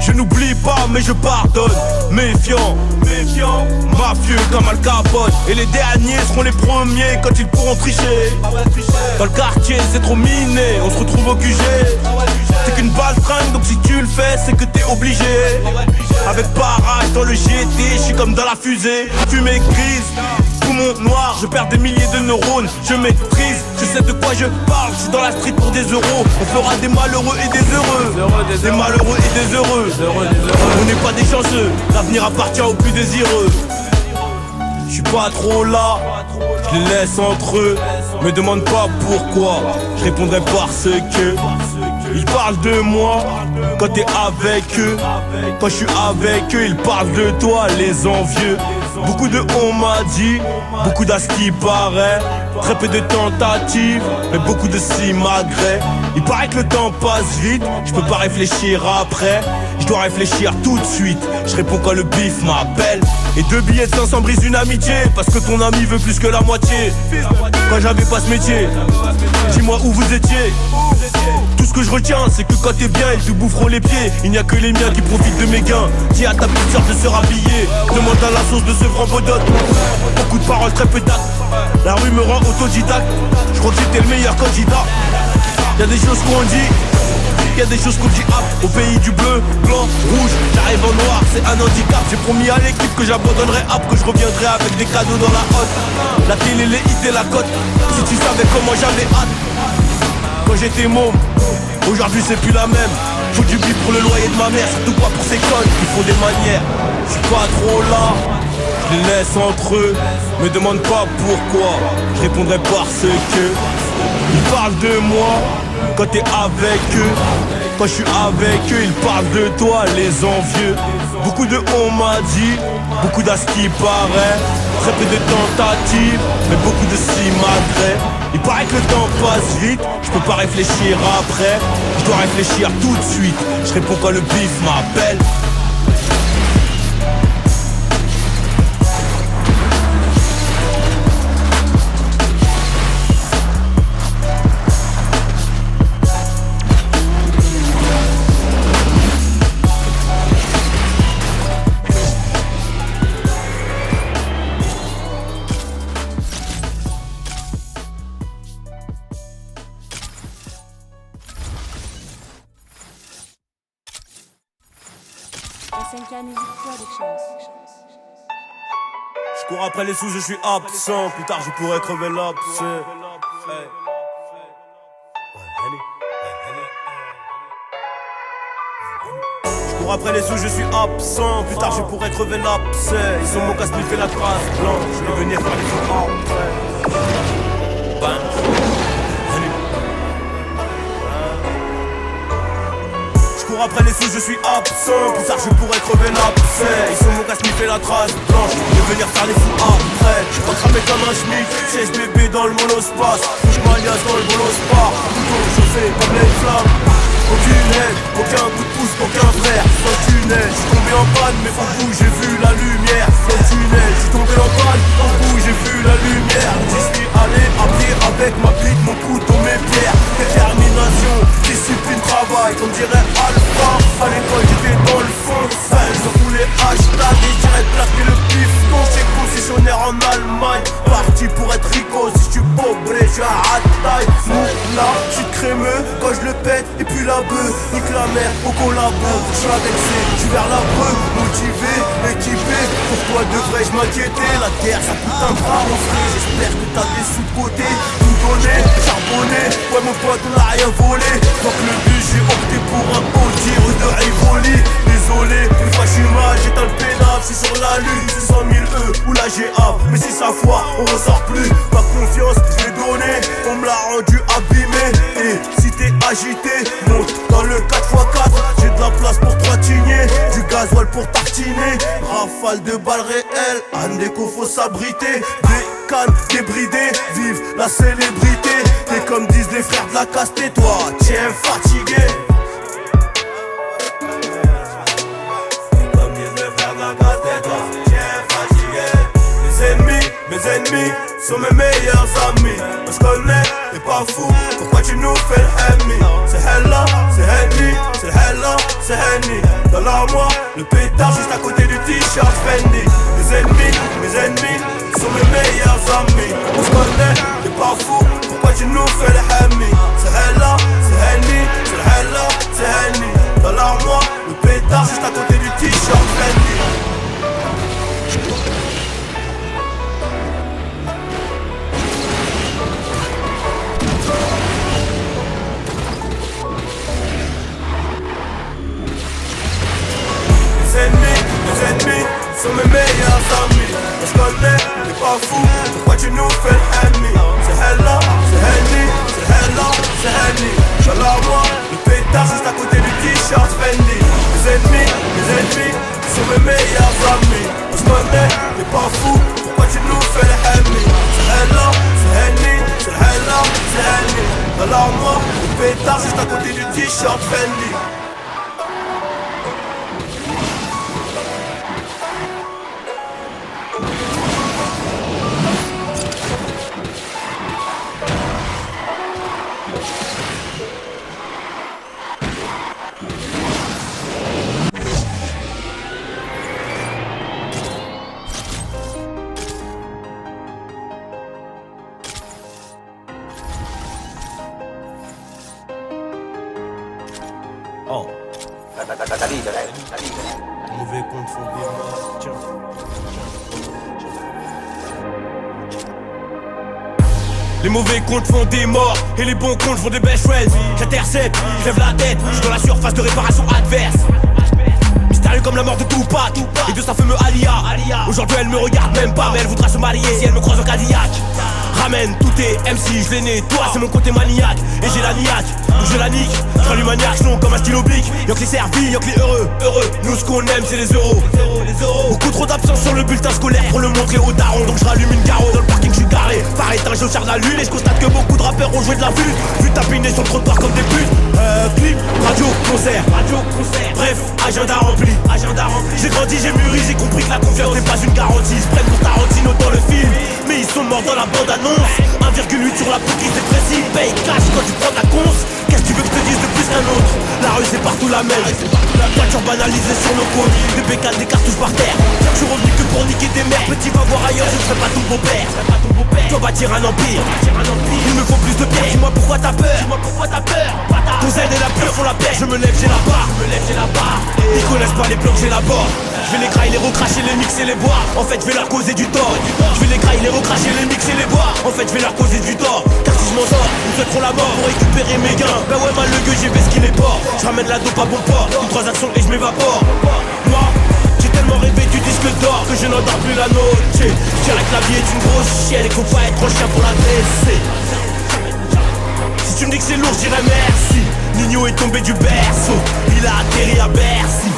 S2: Je n'oublie pas mais je pardonne. Méfiant, mafieux comme Al Capone. Et les derniers seront les premiers quand ils pourront tricher. Dans le quartier c'est trop miné, on se retrouve au QG. C'est qu'une balle fringue donc si tu le fais c'est que t'es obligé. Avec barrage dans le GT, je suis comme dans la fusée. Fumée grise, poumon noir, je perds des milliers de neurones. Je maîtrise, je sais de quoi je parle. Je suis dans la street pour des euros. On fera des malheureux et des heureux. Des malheureux et des heureux. On n'est pas des chanceux, l'avenir appartient aux plus désireux. Je suis pas trop là, je les laisse entre eux. Me demande pas pourquoi, je répondrai parce que ils parlent de moi quand t'es avec eux. Quand je suis avec eux, ils parlent de toi, les envieux. Beaucoup de on m'a dit, beaucoup d'as qui paraît. Très peu de tentatives, mais beaucoup de simagrées. Il paraît que le temps passe vite, je peux pas réfléchir après. Je dois réfléchir tout de suite, je réponds quand le bif m'appelle. Et 2 billets de 500 brisent une amitié, parce que ton ami veut plus que la moitié. Quand j'avais pas ce métier, dis-moi où vous étiez. Tout ce que je retiens c'est que quand t'es bien ils te boufferont les pieds. Il n'y a que les miens qui profitent de mes gains. Dis à ta petite soeur de se rhabiller, demande à la sauce de ce franc-bodote. Beaucoup de paroles, très peu d'actes. La rue me rend autodidacte. Je crois que j'étais le meilleur candidat. Y'a des choses qu'on dit, y'a des choses qu'on dit hop. Au pays du bleu, blanc, rouge, j'arrive en noir, c'est un handicap. J'ai promis à l'équipe que j'abandonnerai hop, que je reviendrai avec des cadeaux dans la hotte. La télé, les hits et la cote. Si tu savais comment j'avais hâte quand j'étais môme, aujourd'hui c'est plus la même. Faut du bif pour le loyer de ma mère, surtout pas pour ces connes qui font des manières. Je suis pas trop là, je les laisse entre eux. Me demande pas pourquoi, je répondrai parce que ils parlent de moi quand t'es avec eux. Quand je suis avec eux, ils parlent de toi, les envieux. Beaucoup de on m'a dit, beaucoup d'as qui paraît. Très peu de tentatives, mais beaucoup de simagrées. Il paraît que le temps passe vite, je peux pas réfléchir après. Je dois réfléchir tout de suite, je réponds quand le bif m'appelle. Je cours après les sous, je suis absent. Plus tard, je pourrais crever l'abcès. Hey. Ouais. Je cours après les sous, je suis absent. Plus tard je pourrais crever l'abcès. Ils ont mon casse fait la trace blanche. Je vais venir faire les fous après. Je cours après les sous, je suis absent. Plus tard je pourrais crever l'abcès. Ils ont mon casse fait la trace blanche. Je vais venir faire les fous après. Je suis pas cramé comme un schmick. Siège bébé dans le monospace. Bouge ma liasse dans le bolospar. Bouton chauffé comme les flammes. Aucune aide, aucun coup de pouce, aucun frère. Dans le tunnel, j'suis tombé en panne, mais au bout j'ai vu la lumière. Dans le tunnel, j'suis tombé en panne, au bout j'ai vu la lumière. J'y suis allé abrir avec ma bite, mon couteau, mes pierres. Détermination, discipline, travail, comme dirait Alpha. À l'école j'étais dans le fond, ils ont roulé hashtag et j'irais plaquer le pifton. J'suis concessionnaire en Allemagne, parti pour être rico. Si j'suis pauvre, j'suis à Hattaï. Là, j'suis crémeux quand je le pète, et puis la bœuf, nique la mer au collabo. J'suis indexé, j'suis vers la preuve, motivé, équipé. Pourquoi devrais-je m'inquiéter? La guerre ça coûte un bras mon frère. J'espère que t'as des sous de côté. Tout donné, charbonné, ouais mon pote on a rien volé. Donc le but j'ai opté pour un Audi rue de Rivoli. Désolé, une fois j'suis mal, j'éteins le pénal. C'est sur la lune, 600 000 E ou la GA. Mais si ça foire, on ressort plus. Ma confiance, je l'ai donnée, on me l'a rendu abîmé. Et si t'es agité, monte dans le 4x4. J'ai de la place pour 3 tignets, du gasoil pour tartiner. Rafale de balles réelles, Andeco faut s'abriter. Des cannes débridées, vive la célébrité. T'es comme disent les frères de la caste, et toi, tiens fatigué. Mes ennemis sont mes meilleurs amis. On se connaît, t'es pas fou, pourquoi tu nous fais le Hemi? C'est Hella, c'est Henny, c'est Hella, c'est Henny. Dans l'armoire, le pétard juste à côté du t-shirt Fendi. Mes ennemis sont mes meilleurs amis. On se connaît, t'es pas fou, pourquoi tu nous fais le Hemi? C'est Hella, c'est Henny, c'est Hella, c'est Henny. Dans l'armoire, le pétard juste à côté du t-shirt Fendi. Mes ennemis sont mes meilleurs amis. On se connaît, t'es pas fou, pourquoi tu nous fais le Hemi? C'est Hella, c'est Henny, c'est Hella, c'est Henny. J'suis à l'armoire, le pétard juste à côté du t-shirt Fendi. Mes ennemis sont mes meilleurs amis. On se connaît, t'es pas fou, pourquoi tu nous fais le Hemi? C'est Hella, c'est Henny, c'est Hella, c'est Henny. Dans l'armoire, le pétard juste à côté du t-shirt Fendi. Oh. Mauvais compte font des morts. Tiens. Les mauvais comptes font des morts et les bons comptes font des best friends. J'intercepte, je lève la tête, je suis dans la surface de réparation adverse. Mystérieux comme la mort de Tupac, et de sa fameuse Alia. Aujourd'hui elle me regarde même pas, mais elle voudra se marier si elle me croise en Cadillac. Ramène tout tes MC, je les nettoie, c'est mon côté maniaque. Et j'ai la niaque, donc je la nique. Je rallume un action comme un stylo oblique. Y'a que les servis, y'a que les heureux. Nous ce qu'on aime c'est les euros. Beaucoup trop d'absence sur le bulletin scolaire pour le montrer aux darons. Donc je rallume une carreau, dans le parking je suis garé. Par éteint je charge la lune et je constate que beaucoup de rappeurs ont joué de la flûte. Vu tapiner sur le trottoir comme des putes. Clip, radio, concert. Bref, agenda rempli. J'ai grandi, j'ai mûri, j'ai compris que la confiance n'est pas une garantie. Ils se prennent pour Tarantino dans le film, mais ils sont morts dans la bande-annonce. 1,8 sur la peau qui c'est précis. Paye cash quand tu prends ta conce. Qu'est-ce que tu veux que je te dise de plus qu'un autre? La rue c'est partout la même. Voiture banalisée sur nos côtes. Des bécanes, des cartouches par terre. Je suis revenu que pour niquer des mères. Petit va voir ailleurs, je ne serai pas ton beau-père. Je dois bâtir un empire. Il me faut plus de pierre. Dis-moi pourquoi t'as peur. Ton zèle et la pure font la paix. Je me lève, j'ai la barre. Ils connaissent pas les plans que j'ai là-bas. Je vais les grailler, les recracher, les mixer, les boire. En fait je vais leur causer du tort. Je vais les grailler, les recracher, les mixer, les boire. En fait je vais leur causer du tort. Car si je m'en sors, ils me souhaiteront la mort pour récupérer mes gains. Bah ouais mal le gueux, j'ai baisse qu'il est port. Je ramène la dope à bon port. Une transaction et je m'évapore. Moi j'ai tellement rêvé du disque d'or que je n'endors plus la noche. Je dirais que la vie est une grosse chienne et qu'il faut pas être trop chien pour la dresser. Si tu me dis que c'est lourd, je dirais merci. Nino est tombé du berceau, il a atterri à Bercy.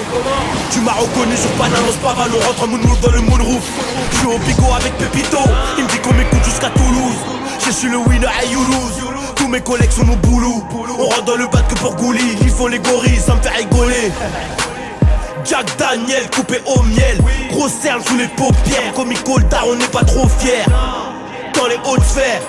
S2: Tu m'as reconnu sur Panama, Spaval, on rentre en moonwalk dans le moonroof. Je suis au Pico avec Pepito, il me dit qu'on m'écoute jusqu'à Toulouse. Je suis le winner à you lose. Tous mes collègues sont mon boulot. On rentre dans le bat que pour Gouli. Il faut les gorilles, ça me fait rigoler. Jack Daniel coupé au miel. Grosse cercle sous les paupières. Comme Coltard, on n'est pas trop fiers. Dans les hautes sphères,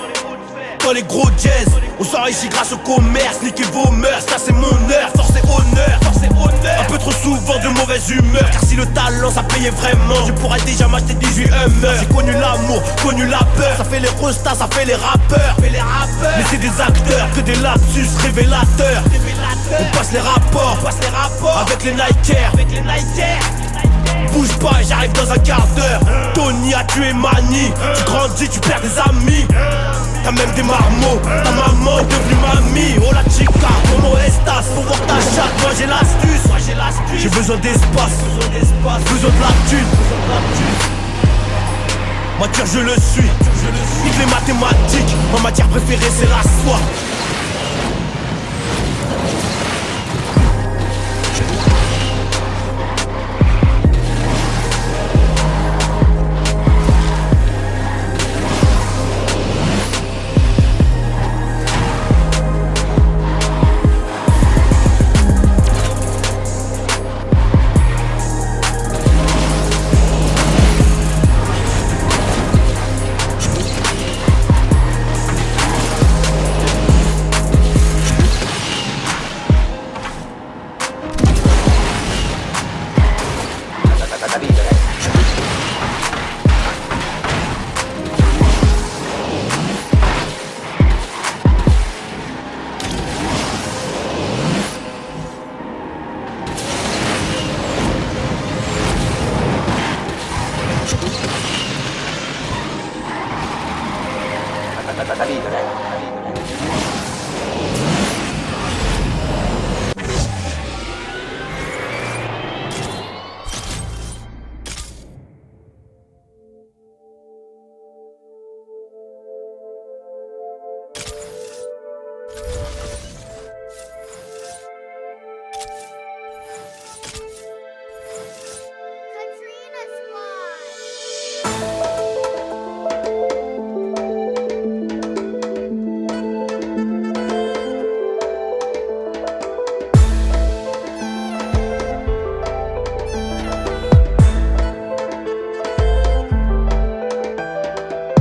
S2: dans les gros jazz, on sort ici grâce au commerce. Niquez vos mœurs, ça c'est mon heure. Force et honneur, force et honneur. Un peu trop souvent de mauvaise humeur. Car si le talent ça payait vraiment, je pourrais déjà m'acheter 18 Hummer. J'ai connu l'amour, connu la peur. Ça fait les restas, ça fait les rappeurs. Mais c'est des acteurs, que des lapsus révélateurs. On passe les rapports, avec les Nikers. Bouge pas, j'arrive dans un quart d'heure. Tony a tué Mani. Tu grandis, tu perds des amis. T'as même des marmots, ta maman est devenue mamie. Oh la chica, como estas? Pour voir ta chatte, moi j'ai l'astuce. J'ai besoin d'espace, besoin de la thune. Mature je le suis, nique les mathématiques. Ma matière préférée c'est la soie.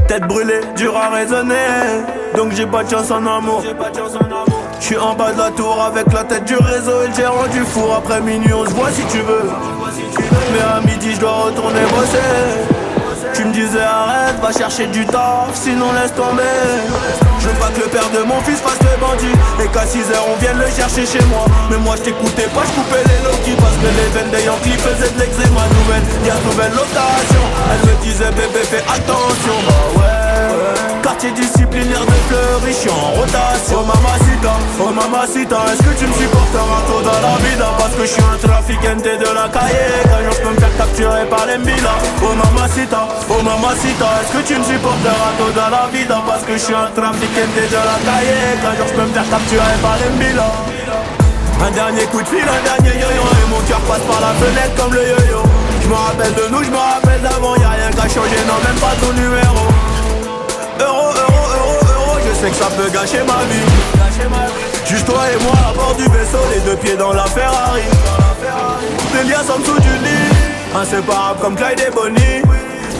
S3: Tête brûlée, dur à raisonner. Donc j'ai pas de chance en amour. J'suis en bas de la tour avec la tête du réseau et le gérant du four. Après minuit on se voit si tu veux. Mais à midi je dois retourner bosser. Tu me disais arrête, va chercher du taf, sinon laisse tomber. Je veux pas que le père de mon fils fasse le bandit et qu'à 6h on vienne le chercher chez moi. Mais moi je t'écoutais pas, je coupais les Loki parce que les veines des Yankees faisaient de l'eczéma. Nouvelle location. Elle me disait bébé fais attention. Bah ouais. Quartier disciplinaire de Fleury, j'suis en rotation. Oh mamacita, est-ce que tu me supporteras tôt dans la vida? Parce que j'suis un trafiquante de la cahier. Qu'un jour j'peux me faire capturer par les Mbila. Oh mamacita, est-ce que tu me supporteras tôt dans la vida? Parce que j'suis un trafiquante de la cahier. Qu'un jour j'peux me faire capturer par les Mbila. Un dernier coup de fil, un dernier yo-yo. Et mon cœur passe par la fenêtre comme le yo-yo. J'me rappelle de nous, j'me rappelle d'avant. Y'a rien qu'à changer, non même pas ton numéro. Euro, je sais que ça peut gâcher ma vie. Juste toi et moi à bord du vaisseau, les deux pieds dans la Ferrari. Les liens en dessous du lit, inséparables comme Clyde et Bonnie.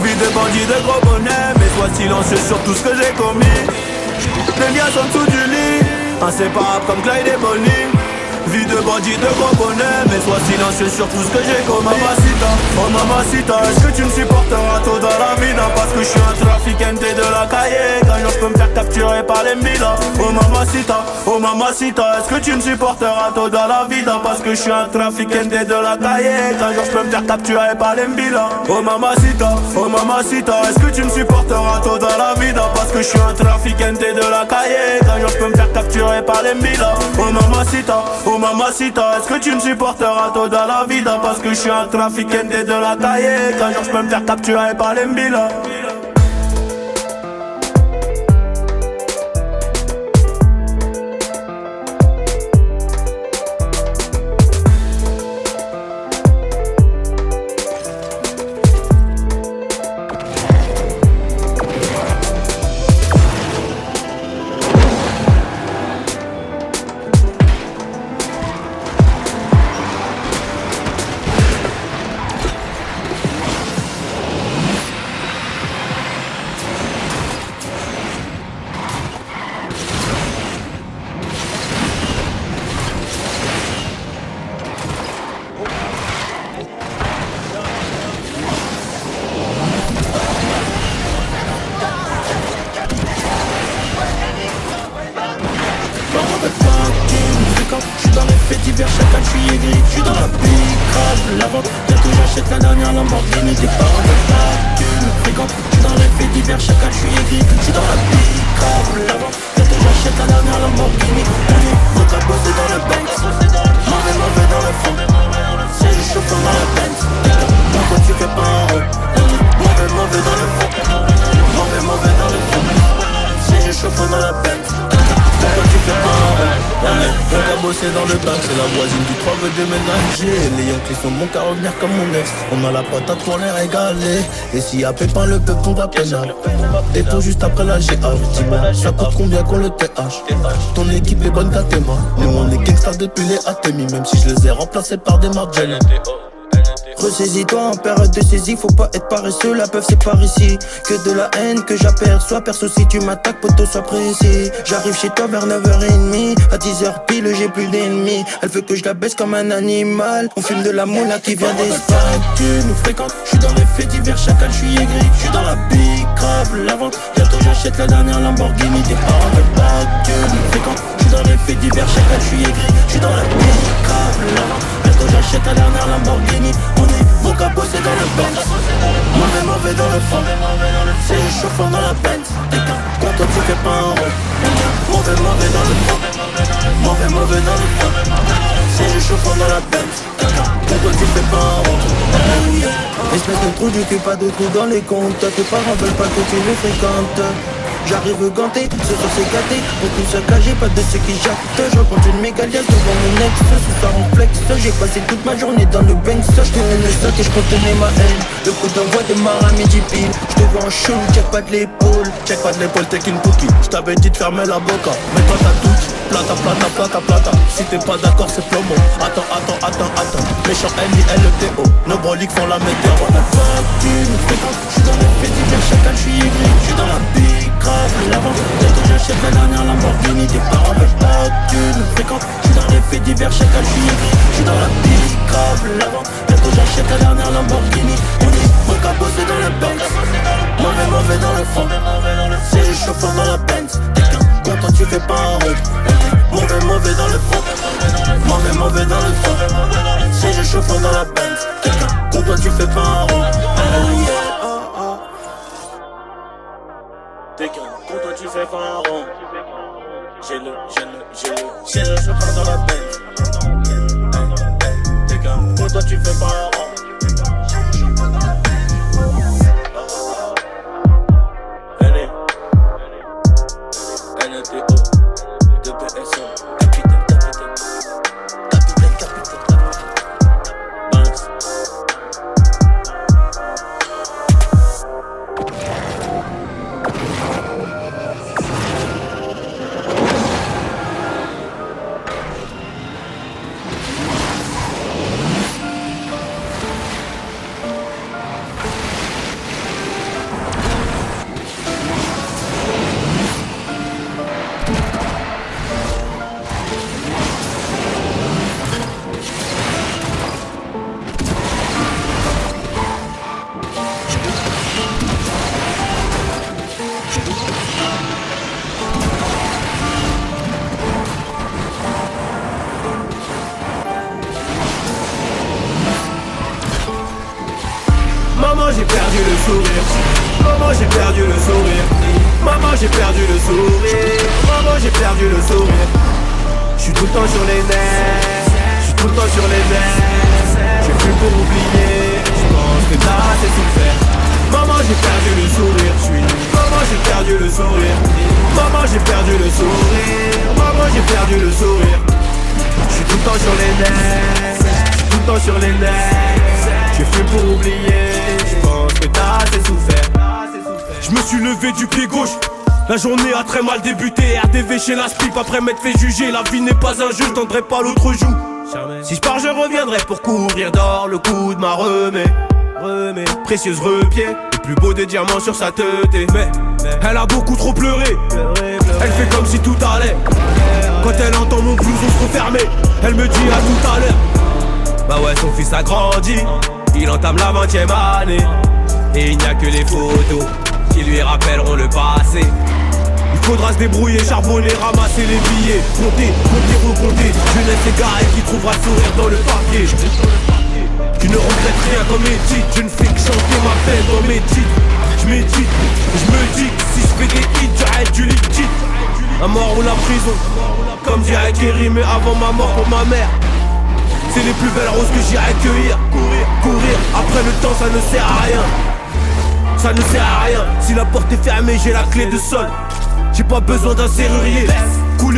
S3: Vie de bandits de gros bonnets, mais sois silencieux sur tout ce que j'ai commis. Les liens en dessous du lit, inséparables comme Clyde et Bonnie. Vie de bandit, de gros bonnet, mais sois silencieux sur tout ce que j'ai comme mamacita. Oh mamacita, est-ce que tu me supporteras tôt dans la vida? Parce que je suis un trafiquant de la cahier. Qu'un jour je peux me faire capturer par les milas. Oh mamacita, est-ce que tu me supporteras tôt dans la vida? Parce que je suis un trafiquant de la cahier. Qu'un jour je peux me faire capturer par les milas. Oh mamacita, est-ce que tu me supporteras tôt dans la vida? Parce que je suis un trafiquant de la cahier. Qu'un jour je peux me faire capturer par les milas. Oh mamacita, est-ce que tu me supporteras tôt dans la vida? Parce que je suis un trafiquant de la cahier. Qu'un jour je peux me faire capturer par les milas.
S1: On a la patate pour les régaler. Et s'il y a pépin, le peuple on va peine. Dépôt juste après la GA. Dis-moi, ça coûte combien qu'on le TH? Ton équipe est bonne qu'à tes mains. Nous on est gangsters depuis les ATMI. Même si je les ai remplacés par des Margiela.
S6: Ressaisis-toi en période de saisie, faut pas être paresseux, la peuf c'est par ici. Que de la haine que j'aperçois, perso si tu m'attaques, poto sois précis. J'arrive chez toi vers 9h30, à 10h pile j'ai plus d'ennemis. Elle veut que je la baisse comme un animal, on fume de la moula qui vient d'Espagne. Tu nous fréquentes, j'suis dans les faits divers, chacal j'suis aigri. J'suis dans la big grave, la vente, bientôt j'achète la dernière Lamborghini. Tes parents veulent pas que tu nous fréquentes, j'suis dans les faits divers, chacal j'suis aigri. J'suis dans la big grave, la vente, bientôt j'achète la dernière Lamborghini. Mon capot c'est dans le Benz, mauvais dans le fond. C'est le chauffeur dans la Benz. Quand toi tu fais pas un rond. Mauvais dans le fond. Mauvais dans le fond. C'est le chauffeur dans la Benz. Quand toi tu fais pas un rond. Espèce de trou du cul, pas de trou dans les comptes. Tes parents veulent pas que tu les fréquentes. J'arrive ganté, ce soir c'est gâté. Pour tout saccager, pas de ceux qui jactent. Je rencontre une mégalias devant mon ex. Sous sa flex, j'ai passé toute ma journée dans le Banks. Je tenais le stock et je contenais ma haine. Le coup d'envoi démarre à midi pile. Je te vois en show, check pas de l'épaule.
S1: Check pas de l'épaule, t'es qu'une cookie. J't'avais dit de fermer la boca. Mais toi t'as tout. Plata. Si t'es pas d'accord c'est plomo. Attends. Méchant LILTO. Nos broliques font la météo.
S6: Tu nous fréquentes, j'suis dans les faits divers, chacal j'suis aigri. J'suis dans la big grave, la vente, bientôt j'achète la dernière Lamborghini. Tes parents veulent pas que tu nous fréquentes, j'suis dans les faits divers, chacal j'suis aigri. J'suis dans la big grave, la vente, bientôt j'achète la dernière Lamborghini. Mon capot c'est dans le Benz, mauvais dans le fond. C'est le chauffeur dans la Benz, quand toi tu fais pas un rond. Mauvais dans le fond, mauvais dans le fond. C'est le chauffeur dans la Benz, quand toi tu fais pas un rond.
S3: Quand toi tu fais pas un rond. J'ai le chauffeur dans la Benz. Quand toi tu fais pas un rond. NTO, 2PSO, capitaine. Banks.
S2: Maman j'ai perdu le sourire. Maman j'ai perdu le sourire. Maman j'ai perdu le sourire. Maman j'ai perdu le sourire. J'suis tout le temps sur les nerfs. J'suis tout le temps sur les nerfs. J'ai plus pour oublier. J'pense que t'as assez souffert. Maman j'ai perdu le sourire. Maman j'ai perdu le sourire. Maman j'ai perdu le sourire. Maman j'ai perdu le sourire. J'suis tout le temps sur les nerfs. J'suis tout le temps sur les nerfs. J'ai fait pour oublier. J'pense que t'as assez souffert. J'me suis levé du pied gauche. La journée a très mal débuté. RDV chez la Spip après m'être fait juger. La vie n'est pas un jeu, je tendrai pas l'autre joue. Si je pars je reviendrai pour courir d'or. Le coup de ma remets. Précieuse repied. Le plus beau des diamants sur sa tête. Mais elle a beaucoup trop pleuré. Elle fait comme si tout allait. Quand elle entend mon blouson se refermer, elle me dit à tout à l'heure. Bah ouais, son fils a grandi. Il entame la 20e année. Et il n'y a que les photos qui lui rappelleront le passé. Il faudra se débrouiller, charbonner, ramasser les billets. Compter, recompter. Jeunesse égarée qui trouvera le sourire dans le papier. Tu ne regrettes rien comme mes titres. Je ne fais que chanter ma peine dans mes titres. Je médite, je me dis que si je fais des hits, j'arrête du liquide. La mort ou la prison, comme dirait Kerry, mais avant ma mort pour ma mère. C'est les plus belles roses que j'irai cueillir. Courir, après le temps ça ne sert à rien. Ça ne sert à rien, si la porte est fermée j'ai la clé de sol. J'ai pas besoin d'un serrurier.